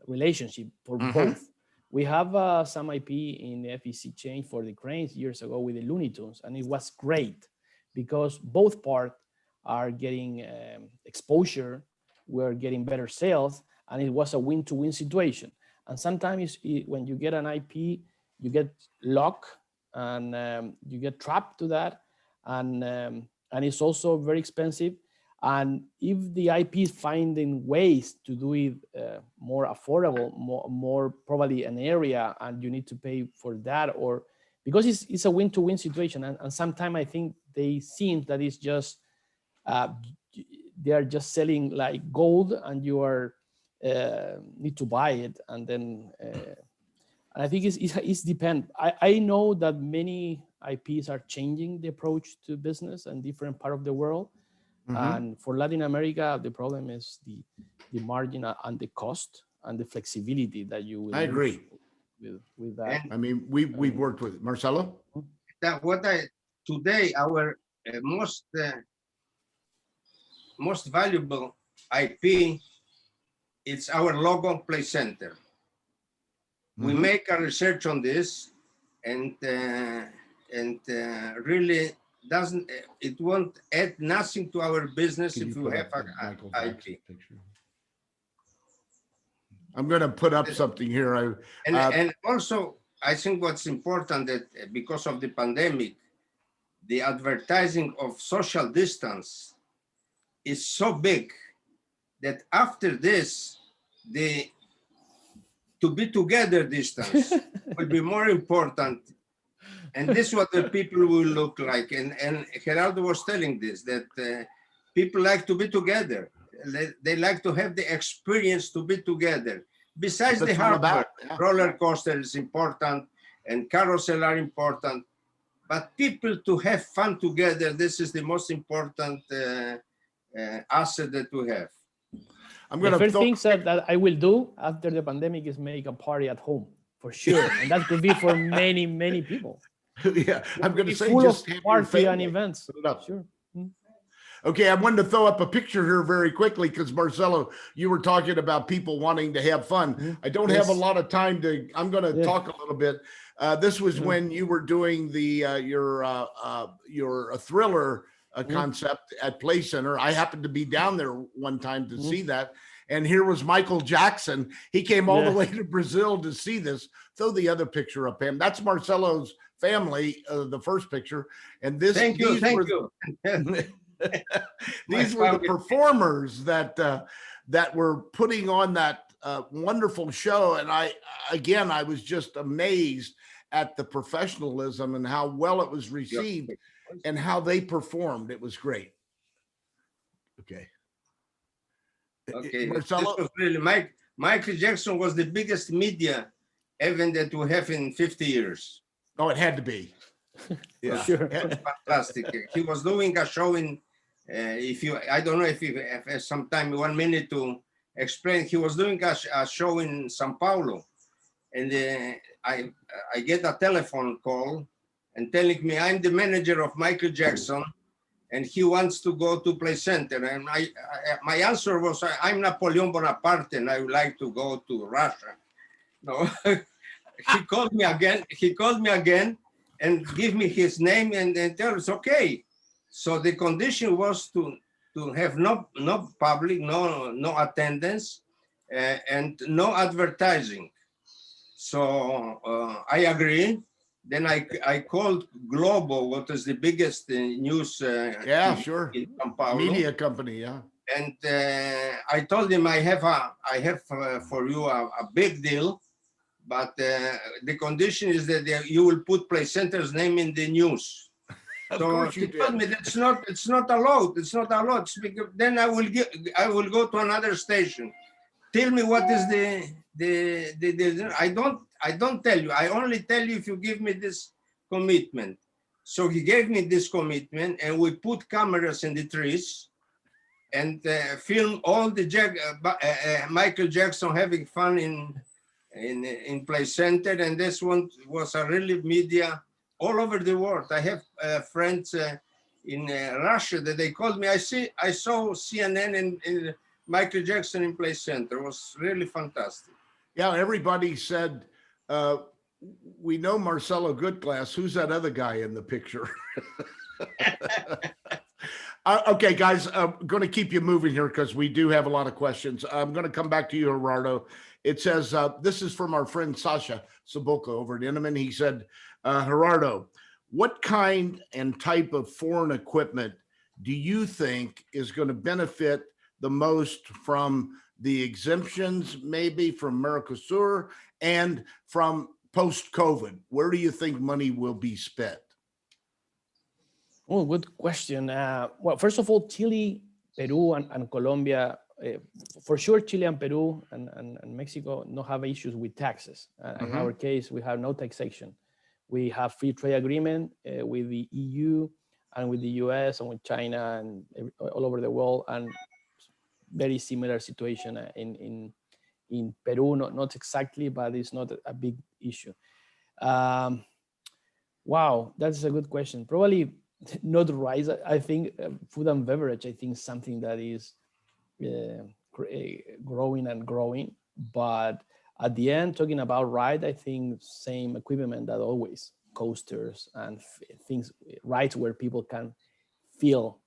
relationship for both. We have some IP in the FEC chain for the cranes years ago with the Looney Tunes, and it was great because both parts are getting exposure, we're getting better sales, and it was a win-to-win situation. And sometimes when you get an IP, you get locked and you get trapped to that, and it's also very expensive. And if the IP is finding ways to do it more affordable, more probably an area, and you need to pay for that, or because it's a win-to-win situation. And sometimes I think they seem that it's just they are just selling like gold, and you are need to buy it, and then and I think it's depend. I know that many IPs are changing the approach to business in different part of the world. And for Latin America, the problem is the margin and the cost and the flexibility that you will. I agree with that. I mean, we've worked with it. Marcelo? That today our most valuable IP, it's our logo play center. We make a research on this, and really it won't add nothing to our business if you have an IP. I'm going to put up something here. And also, I think what's important that because of the pandemic, the advertising of social distance is so big that after this, the to be together distance will be more important. And this is what the people will look like. And Gerardo was telling this, that people like to be together. They like to have the experience to be together. Besides the hardware, roller coaster is important and carousel are important. But people to have fun together, this is the most important asset that we have. The first things that I will do after the pandemic is make a party at home, for sure. And that could be for many, many people. Yeah, I'm going to say full just of party and events. Sure. Okay, I wanted to throw up a picture here very quickly because Marcelo, you were talking about people wanting to have fun. I don't have a lot of time to. I'm going to talk a little bit. This was when you were doing the your thriller concept at Play Center. I happened to be down there one time to see that. And here was Michael Jackson. He came all the way to Brazil to see this. Throw the other picture up, him. That's Marcelo's family, the first picture. And this. Thank you. These were the performers that were putting on that wonderful show. And I was just amazed at the professionalism and how well it was received and how they performed. It was great. Okay. Marcelo? This was really Michael Jackson was the biggest media event that we have in 50 years. Oh, it had to be. Yeah, sure. It was fantastic. He was doing a show in, I don't know if you have some time, 1 minute to explain. He was doing a show in Sao Paulo, and I get a telephone call and telling me I'm the manager of Michael Jackson, and he wants to go to Play Center. And my answer was, I'm Napoleon Bonaparte, and I would like to go to Russia. No, he called me again and give me his name and tell us, okay. So the condition was to have no public, no attendance, and no advertising. So I agree. Then I called Globo, what is the biggest news sure, in São Paulo. Media company, And I told him I have for you a big deal, but the condition is that you will put Play Center's name in the news. Of So course he you told me did. it's not allowed. It's not allowed. Then I will go to another station. Tell me what is the I don't tell you. I only tell you if you give me this commitment. So he gave me this commitment, and we put cameras in the trees and film all the Michael Jackson having fun in Play Center, and this one was a really media all over the world. I have friends in Russia that they called me. I saw CNN in Michael Jackson in Play Center. It was really fantastic. Yeah, everybody said, we know Marcelo Gutglas. Who's that other guy in the picture? Okay, guys, I'm going to keep you moving here because we do have a lot of questions. I'm going to come back to you, Gerardo. It says, this is from our friend Sasha Soboka over at Inman. He said, Gerardo, what kind and type of foreign equipment do you think is going to benefit the most from the exemptions, maybe from Mercosur and from post-COVID? Where do you think money will be spent? Oh, good question. Well, first of all, Chile, Peru, and Colombia, for sure, Chile and Peru and Mexico don't have issues with taxes. In our case, we have no taxation. We have free trade agreement with the EU and with the US and with China and all over the world, and very similar situation in Peru, not exactly, but it's not a big issue. Wow, that's a good question. Probably not rice. I think food and beverage, I think something that is growing and growing. But at the end, talking about ride, I think same equipment that always, coasters and things, rides where people can feel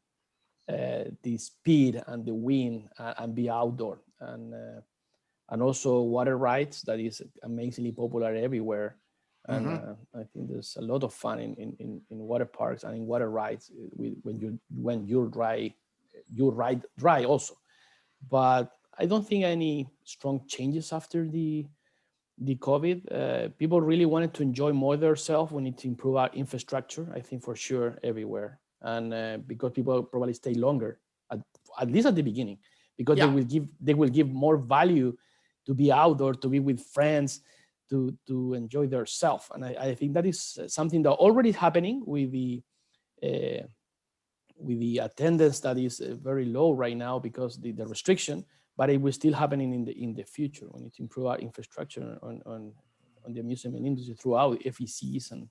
the speed and the wind and be outdoor. And also water rides that is amazingly popular everywhere. And I think there's a lot of fun in water parks and in water rides when you ride dry also. But I don't think any strong changes after the COVID. People really wanted to enjoy more themselves. We need to improve our infrastructure, I think, for sure, everywhere. And because people probably stay longer, at least at the beginning, because they will give more value to be outdoor, to be with friends, to enjoy their self. And I think that is something that already is happening with the attendance that is very low right now because the restriction, but it will still happening in the future. We need to improve our infrastructure on the amusement industry throughout FECs and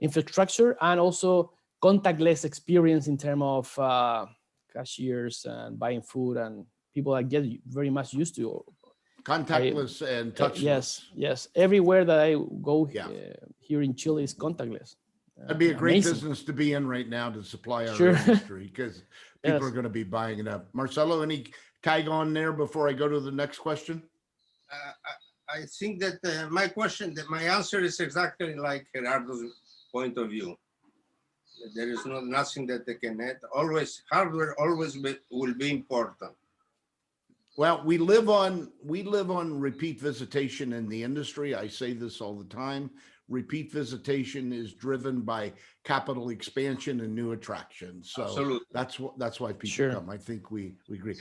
infrastructure, and also contactless experience in terms of cashiers and buying food, and people that get very much used to contactless and touchless. Yes. Everywhere that I go here in Chile is contactless. That'd be a great business to be in right now to supply our industry because people are going to be buying it up. Marcelo, any tag on there before I go to the next question? I think that my answer is exactly like Gerardo's point of view. There is nothing that they can add. Always, hardware always will be important. Well, we live on repeat visitation in the industry. I say this all the time. Repeat visitation is driven by capital expansion and new attractions. So absolutely, that's why people come. I think we agree.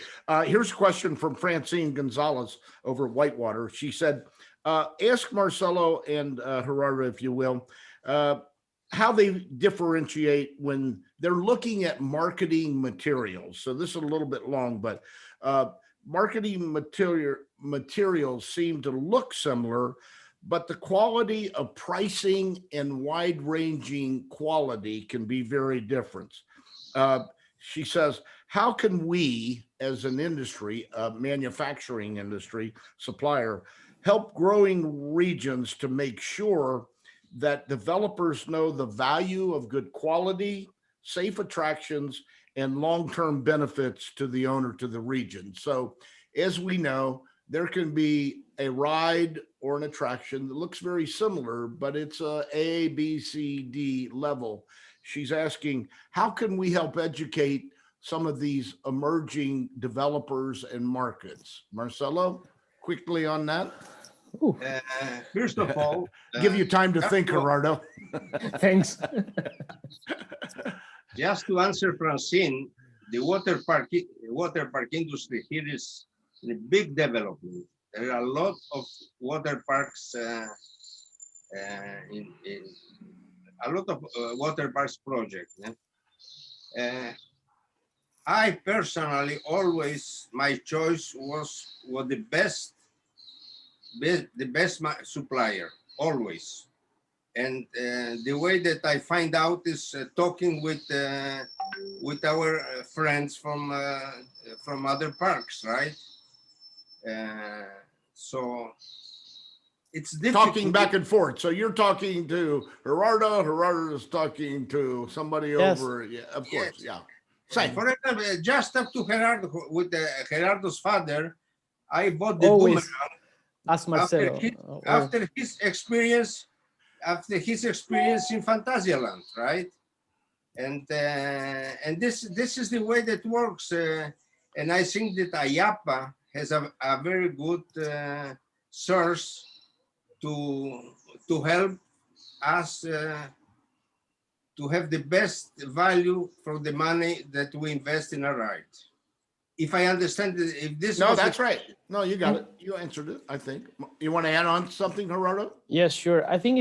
Here's a question from Francine Gonzalez over at Whitewater. She said, ask Marcelo and Gerardo, if you will, how they differentiate when they're looking at marketing materials. So this is a little bit long, but marketing materials seem to look similar, but the quality of pricing and wide-ranging quality can be very different. She says, how can we, as an industry, a manufacturing industry supplier, help growing regions to make sure that developers know the value of good quality, safe attractions, and long-term benefits to the owner, to the region? So as we know, there can be a ride or an attraction that looks very similar, but it's A, B, C, D level. She's asking, how can we help educate some of these emerging developers and markets? Marcelo, quickly on that. First of all, Give you time to think, to- Gerardo. Thanks. just to answer Francine, the water park industry here is in a big development. There are a lot of water parks in a lot of water parks projects. I personally always, my choice was the best supplier always. And the way that I find out is talking with our friends from other parks, right? So it's difficult. Talking back and forth. So you're talking to Gerardo. Gerardo is talking to somebody Yes. over. Yeah, of course. Yes. Yeah. Same. For example, just up to Gerardo with Gerardo's father, I bought the Always boomerang ask Marcelo. after his experience in Fantasialand, right? And this is the way that works. And I think that IAPA has a very good source to help us to have the best value for the money that we invest in a ride. If I understand, if this No, was that's right. No, you got it. You answered it, I think. You want to add on something, Gerardo? Yes, sure. I think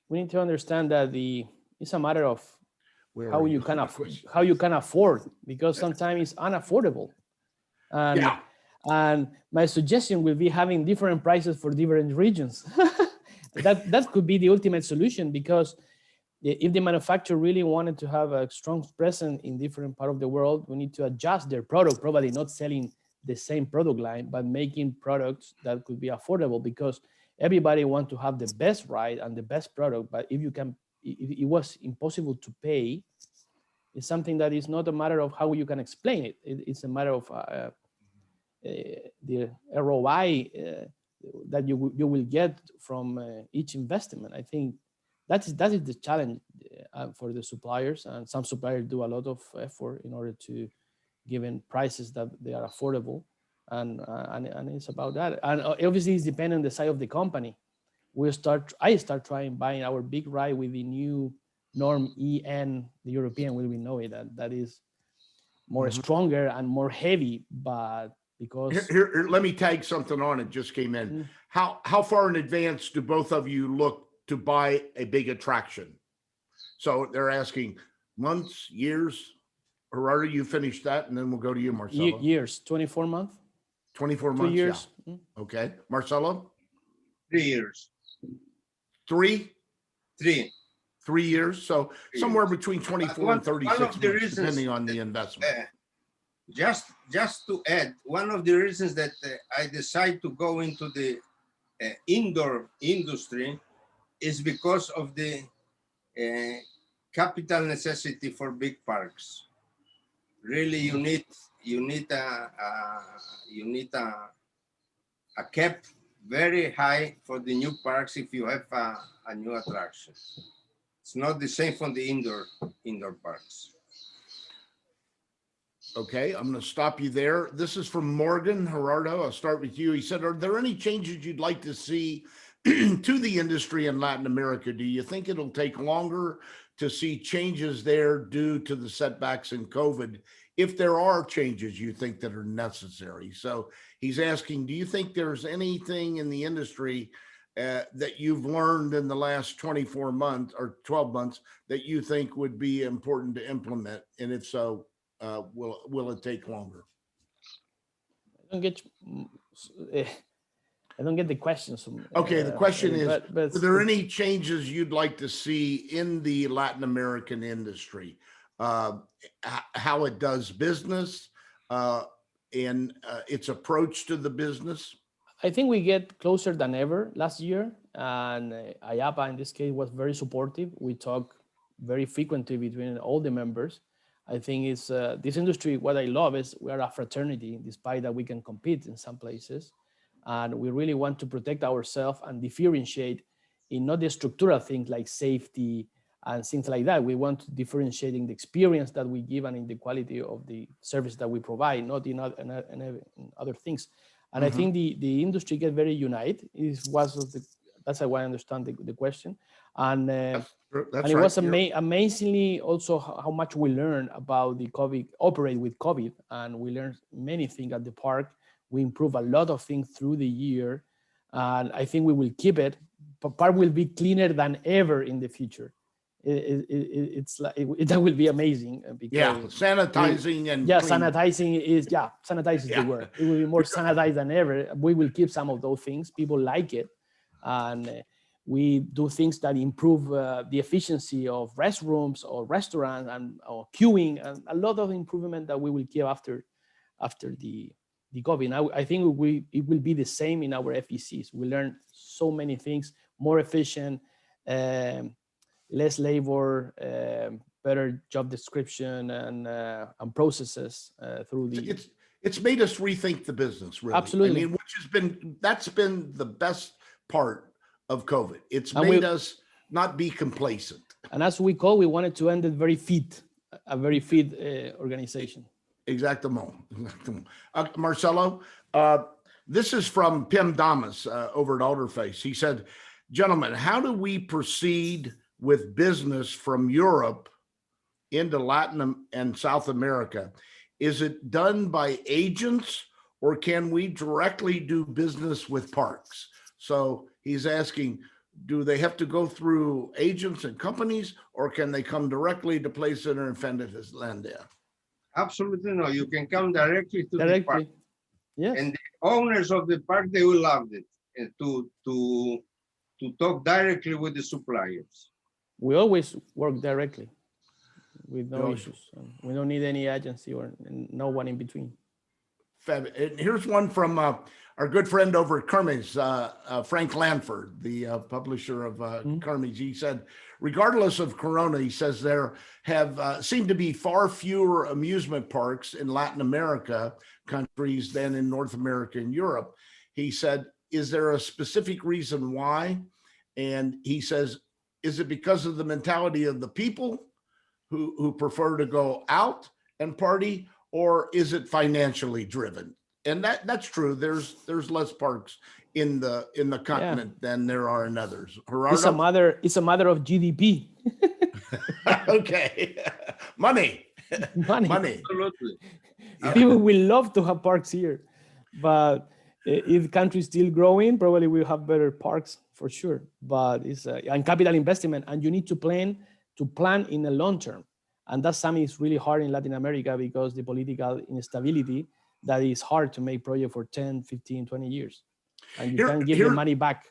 we need to understand that it's a matter of Where how are you can afford, because sometimes it's unaffordable. And Yeah. and my suggestion will be having different prices for different regions. that could be the ultimate solution, because if the manufacturer really wanted to have a strong presence in different part of the world, we need to adjust their product, probably not selling the same product line, but making products that could be affordable, because everybody wants to have the best ride and the best product. But if it was impossible to pay, it's something that is not a matter of how you can explain it. It's a matter of the ROI that you will get from each investment. I think that is the challenge for the suppliers, and some suppliers do a lot of effort in order to given prices that they are affordable, and it's about that. And obviously, it's depending on the size of the company. I start trying buying our big ride with the new norm EN, the European way we know it. That is more stronger and more heavy, but because Here, let me tag something on. It just came in. How far in advance do both of you look to buy a big attraction? So they're asking months, years. Gerardo, you finish that, and then we'll go to you, Marcelo. years, 24 months, 24 2 months. years. Yeah. Okay, Marcelo. 3 years. 3 years. So 3 somewhere years. between 24 One and 36 of the months, reasons depending on the investment. Just to add, one of the reasons that I decided to go into the indoor industry is because of the capital necessity for big parks. Really, you need a cap very high for the new parks if you have a new attraction. It's not the same for the indoor parks. Okay, I'm going to stop you there. This is from Morgan. Gerardo, I'll start with you. He said, are there any changes you'd like to see to the industry in Latin America? Do you think it'll take longer to see changes there due to the setbacks in COVID, if there are changes you think that are necessary? So he's asking, do you think there's anything in the industry that you've learned in the last 24 months or 12 months that you think would be important to implement? And if so, will it take longer? I don't get the question. Okay, the question is, but are there any changes you'd like to see in the Latin American industry? How it does business and its approach to the business? I think we get closer than ever last year, and IAPA in this case was very supportive. We talk very frequently between all the members. I think it's this industry, what I love is we are a fraternity, despite that we can compete in some places. And we really want to protect ourselves and differentiate in not the structural things like safety and things like that. We want to differentiate in the experience that we give and in the quality of the service that we provide, not in other things. And I think the industry get very united. That's how I understand the question. And and it was amazingly also how much we learned about the COVID, operate with COVID, and we learned many things at the park. We improve a lot of things through the year, and I think we will keep it. But park will be cleaner than ever in the future. That will be amazing. Because sanitizing sanitizing is the word. It will be more sanitized than ever. We will keep some of those things. People like it, and we do things that improve the efficiency of restrooms or restaurants or queuing, and a lot of improvement that we will keep after the COVID. Now, I think it will be the same in our FECs. We learn so many things, more efficient, less labor, better job description and processes through the. It's made us rethink the business, really. Absolutely. I mean, that's been the best part of COVID. It's made us not be complacent. And as we wanted to end it a very fit organization. Exactamo. Marcelo, this is from Pim Damas over at Alderface. He said, gentlemen, how do we proceed with business from Europe into Latin and South America? Is it done by agents, or can we directly do business with parks? So he's asking, do they have to go through agents and companies, or can they come directly to Play Center and Fernandeslandia? Absolutely no. You can come directly to the park. Yes. And the owners of the park, they will love it, to talk directly with the suppliers. We always work directly with no issues. We don't need any agency or no one in between. And here's one from our good friend over at Kermes, Frank Lanford, the publisher of Kermes. He said, regardless of Corona, he says there have seemed to be far fewer amusement parks in Latin America countries than in North America and Europe. He said, is there a specific reason why? And he says, is it because of the mentality of the people who prefer to go out and party, or is it financially driven? And that's true. There's less parks in the continent than there are in others. Gerardo? It's a matter of GDP. Okay. Money. Absolutely. People will love to have parks here, but if the country is still growing, probably we'll have better parks for sure. But it's and capital investment, and you need to plan in the long term. And that's something that's really hard in Latin America because the political instability, that is hard to make projects for 10, 15, 20 years. And you can't give the money back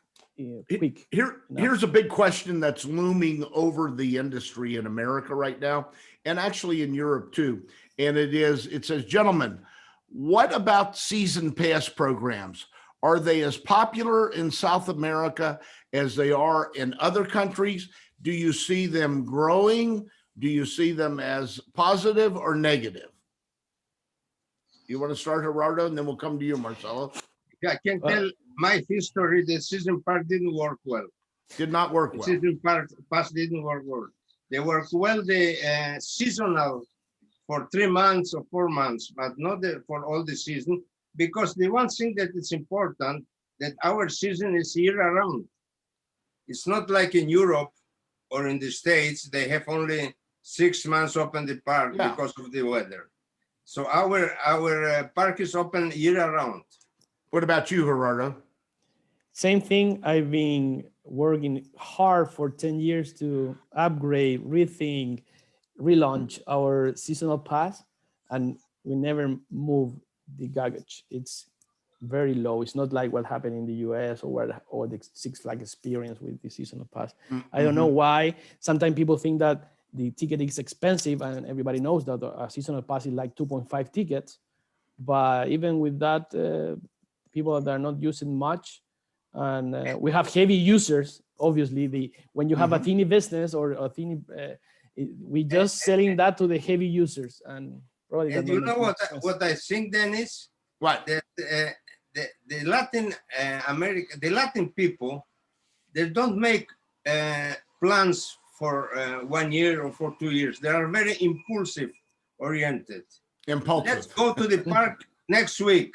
quick. Here's a big question that's looming over the industry in America right now, and actually in Europe too. And it says, gentlemen, what about season pass programs? Are they as popular in South America as they are in other countries? Do you see them growing? Do you see them as positive or negative? You want to start, Gerardo, and then we'll come to you, Marcelo. I can tell my history. The season pass didn't work well. Did not work well. The season pass didn't work well. They work well the seasonal for 3 months or 4 months, but not for all the season. Because the one thing that is important, that our season is year-round. It's not like in Europe or in the States, they have only 6 months open the park because of the weather. So our park is open year-round. What about you, Gerardo? Same thing. I've been working hard for 10 years to upgrade, rethink, relaunch our seasonal pass, and we never move the gauge. It's very low. It's not like what happened in the US or the Six Flags experience with the seasonal pass. I don't know why. Sometimes people think that the ticket is expensive, and everybody knows that a seasonal pass is like 2.5 tickets. But even with that, people that are not using much, and we have heavy users. Obviously, when you have a teeny business or a teeny, we just selling that to the heavy users, and probably. And you know what I think, Dennis? What? That the Latin America, the Latin people, they don't make plans for 1 year or for 2 years. They are very impulsive oriented. Impulsive. Let's go to the park next week.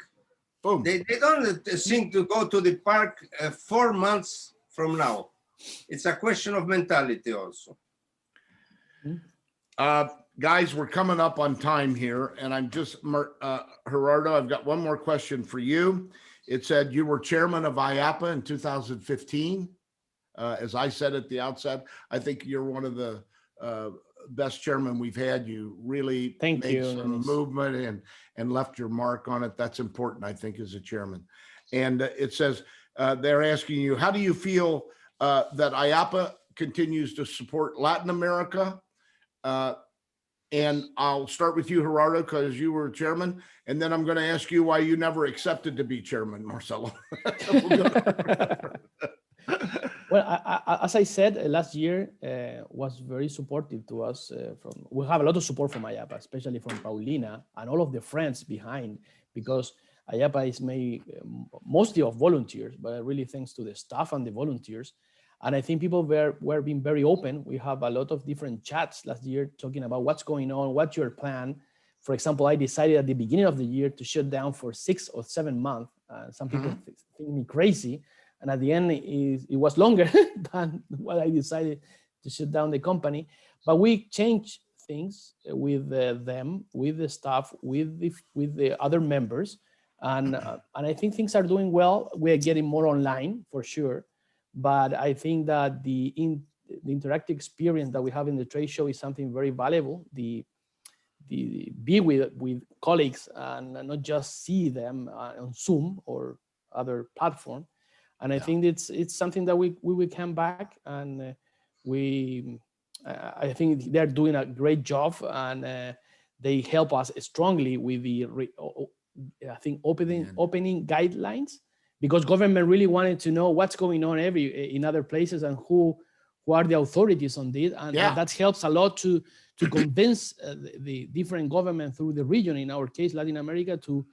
Boom. They don't think to go to the park 4 months from now. It's a question of mentality also. Guys, we're coming up on time here, and I'm just, Gerardo, I've got one more question for you. It said you were chairman of IAPA in 2015. As I said at the outset, I think you're one of the best chairmen we've had. You really made some movement and left your mark on it. That's important, I think, as a chairman. And it says they're asking you, how do you feel that IAPA continues to support Latin America? And I'll start with you, Gerardo, because you were chairman, and then I'm going to ask you why you never accepted to be chairman, Marcelo. Well, as I said, last year was very supportive to us. We have a lot of support from IAPA, especially from Paulina and all of the friends behind, because IAPA is made mostly of volunteers, but really thanks to the staff and the volunteers. And I think people were being very open. We have a lot of different chats last year talking about what's going on, what's your plan. For example, I decided at the beginning of the year to shut down for 6 or 7 months. Some people think me crazy. And at the end, it was longer than what I decided to shut down the company. But we changed things with them, with the staff, with the other members. And I think things are doing well. We are getting more online for sure. But I think that the interactive experience that we have in the trade show is something very valuable. The be with colleagues and not just see them on Zoom or other platform. And I think it's something that we will come back, and I think they're doing a great job, and they help us strongly with the opening guidelines, because government really wanted to know what's going on in other places and who are the authorities on this, and that helps a lot to convince the different government through the region, in our case Latin America, to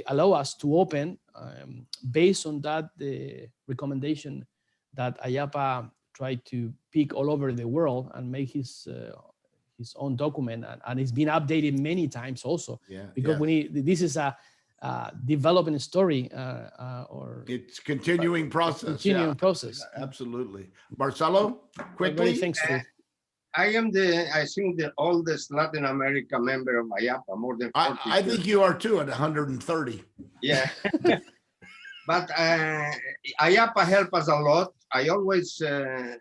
allow us to open based on that the recommendation that IAPA tried to pick all over the world and make his own document, and it's been updated many times also, because this is a developing story or it's continuing process. Process. Absolutely. Marcelo, quickly. Thanks to I think the oldest Latin America member of IAPA, more than 40 I think you are too, at 130. Yeah. But IAPA helped us a lot. I always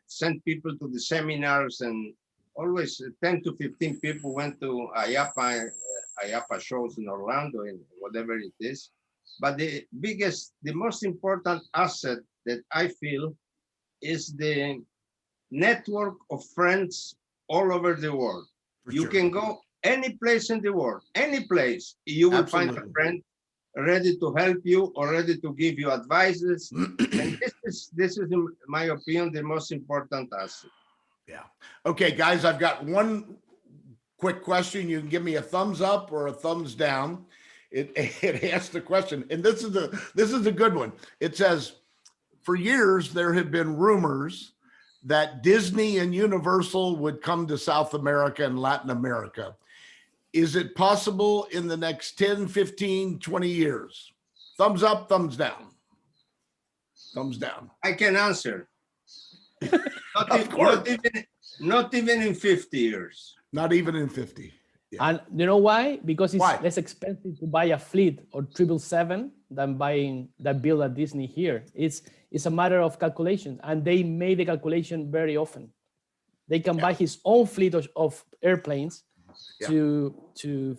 send people to the seminars, and always 10 to 15 people went to IAPA shows in Orlando and whatever it is. But the most important asset that I feel is the network of friends all over the world. You can go any place in the world, any place, you will find a friend ready to help you or ready to give you advices. And this is, in my opinion, the most important asset. Yeah. Okay, guys, I've got one quick question. You can give me a thumbs up or a thumbs down. It asks the question, and this is a good one. It says, for years there have been rumors that Disney and Universal would come to South America and Latin America. Is it possible in the next 10, 15, 20 years? Thumbs up, thumbs down. Thumbs down. I can answer. Not even in 50 years. Not even in 50. Yeah. And you know why? Because it's less expensive to buy a fleet or 777 than build a Disney here. It's a matter of calculation, and they made the calculation very often. They can buy his own fleet of airplanes to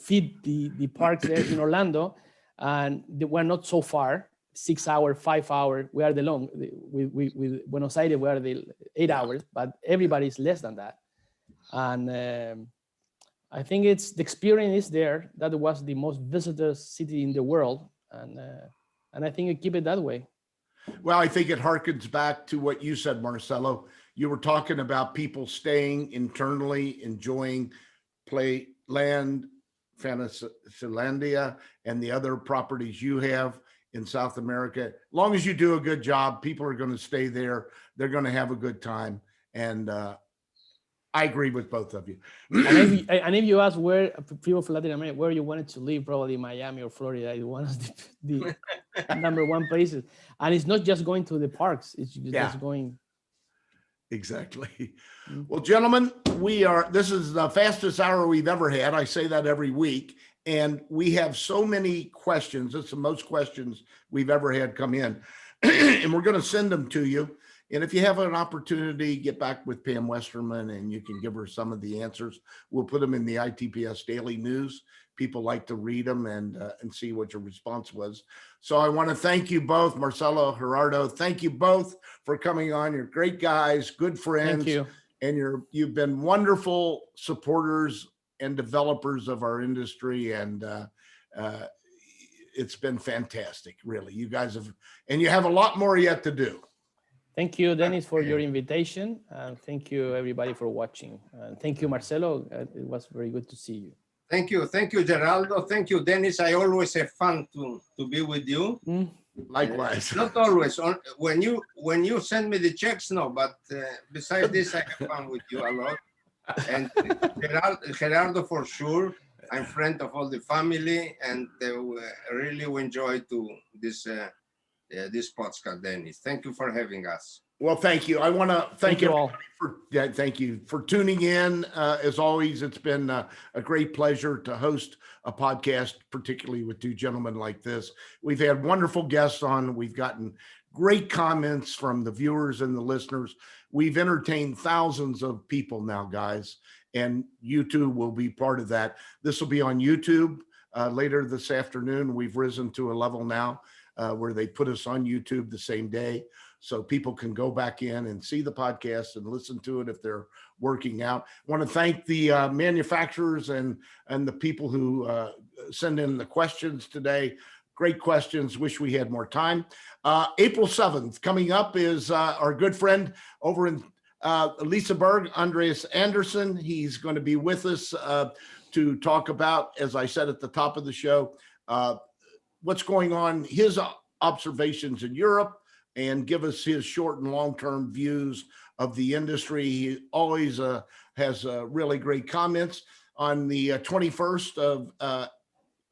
feed the parks there in Orlando, and we're not so far. 6 hours, 5 hours. We are the long. With Buenos Aires, we are the 8 hours, but everybody's less than that. And I think it's the experience is there. That was the most visited city in the world, and I think I keep it that way. Well, I think it harkens back to what you said, Marcelo. You were talking about people staying internally, enjoying Playland, Fantasylandia, and the other properties you have in South America. As long as you do a good job, people are going to stay there. They're going to have a good time. And I agree with both of you. And if you ask where people from Latin America, where you wanted to live, probably Miami or Florida is one of the number one places. And it's not just going to the parks; it's just going. Exactly. Well, gentlemen, this is the fastest hour we've ever had. I say that every week. And we have so many questions. It's the most questions we've ever had come in. And we're going to send them to you. And if you have an opportunity, get back with Pam Westerman and you can give her some of the answers. We'll put them in the ITPS Daily News. People like to read them and see what your response was. So I want to thank you both, Marcelo, Gerardo. Thank you both for coming on. You're great guys, good friends. Thank you. And you've been wonderful supporters and developers of our industry. And it's been fantastic, really. You guys and you have a lot more yet to do. Thank you, Dennis, for your invitation. Thank you, everybody, for watching. Thank you, Marcelo. It was very good to see you. Thank you, Gerardo. Thank you, Dennis. I always have fun to be with you. Likewise. Not always. When you send me the checks, no. But besides this, I have fun with you a lot. And Gerardo, for sure. I'm friend of all the family, and really we enjoy this podcast, Dennis. Thank you for having us. Well, thank you. I want to thank you all thank you for tuning in. As always, it's been a great pleasure to host a podcast, particularly with two gentlemen like this. We've had wonderful guests on. We've gotten great comments from the viewers and the listeners. We've entertained thousands of people now, guys, and YouTube will be part of that. This will be on YouTube later this afternoon. We've risen to a level now where they put us on YouTube the same day. So people can go back in and see the podcast and listen to it if they're working out. I want to thank the manufacturers and the people who send in the questions today. Great questions. Wish we had more time. April 7th coming up is our good friend over in Liseberg, Andreas Anderson. He's going to be with us to talk about, as I said at the top of the show, what's going on, his observations in Europe, and give us his short and long-term views of the industry. He always has really great comments. On the 21st of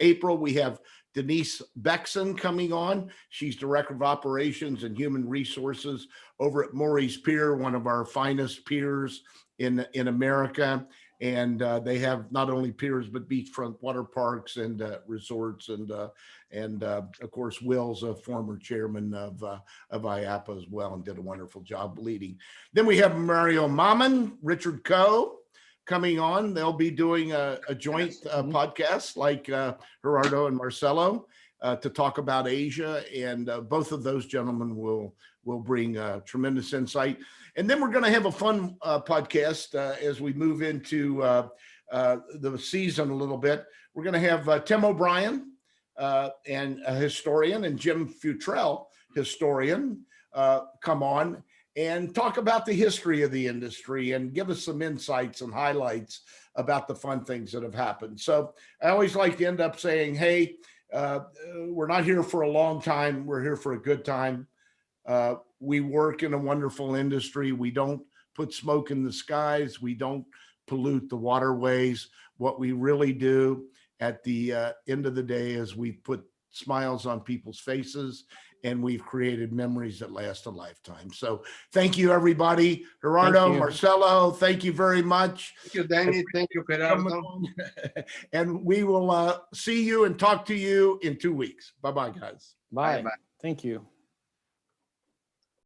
April, we have Denise Bexon coming on. She's Director of Operations and Human Resources over at Maurice Pier, one of our finest piers in America. And they have not only piers, but beachfront water parks and resorts. And of course, Will's a former chairman of IAPA as well and did a wonderful job leading. Then we have Mario Mammon, Richard Coe coming on. They'll be doing a joint podcast like Gerardo and Marcelo to talk about Asia. And both of those gentlemen will bring tremendous insight. And then we're going to have a fun podcast as we move into the season a little bit. We're going to have Tim O'Brien and a historian, and Jim Futrell, historian, come on and talk about the history of the industry and give us some insights and highlights about the fun things that have happened. So I always like to end up saying, hey, we're not here for a long time. We're here for a good time. We work in a wonderful industry. We don't put smoke in the skies. We don't pollute the waterways. What we really do at the end of the day is we put smiles on people's faces, and we've created memories that last a lifetime. So thank you, everybody. Gerardo, Marcelo, thank you very much. Thank you, Danny. Thank you, Gerardo. And we will see you and talk to you in 2 weeks. Bye-bye, guys. Bye. Thank you.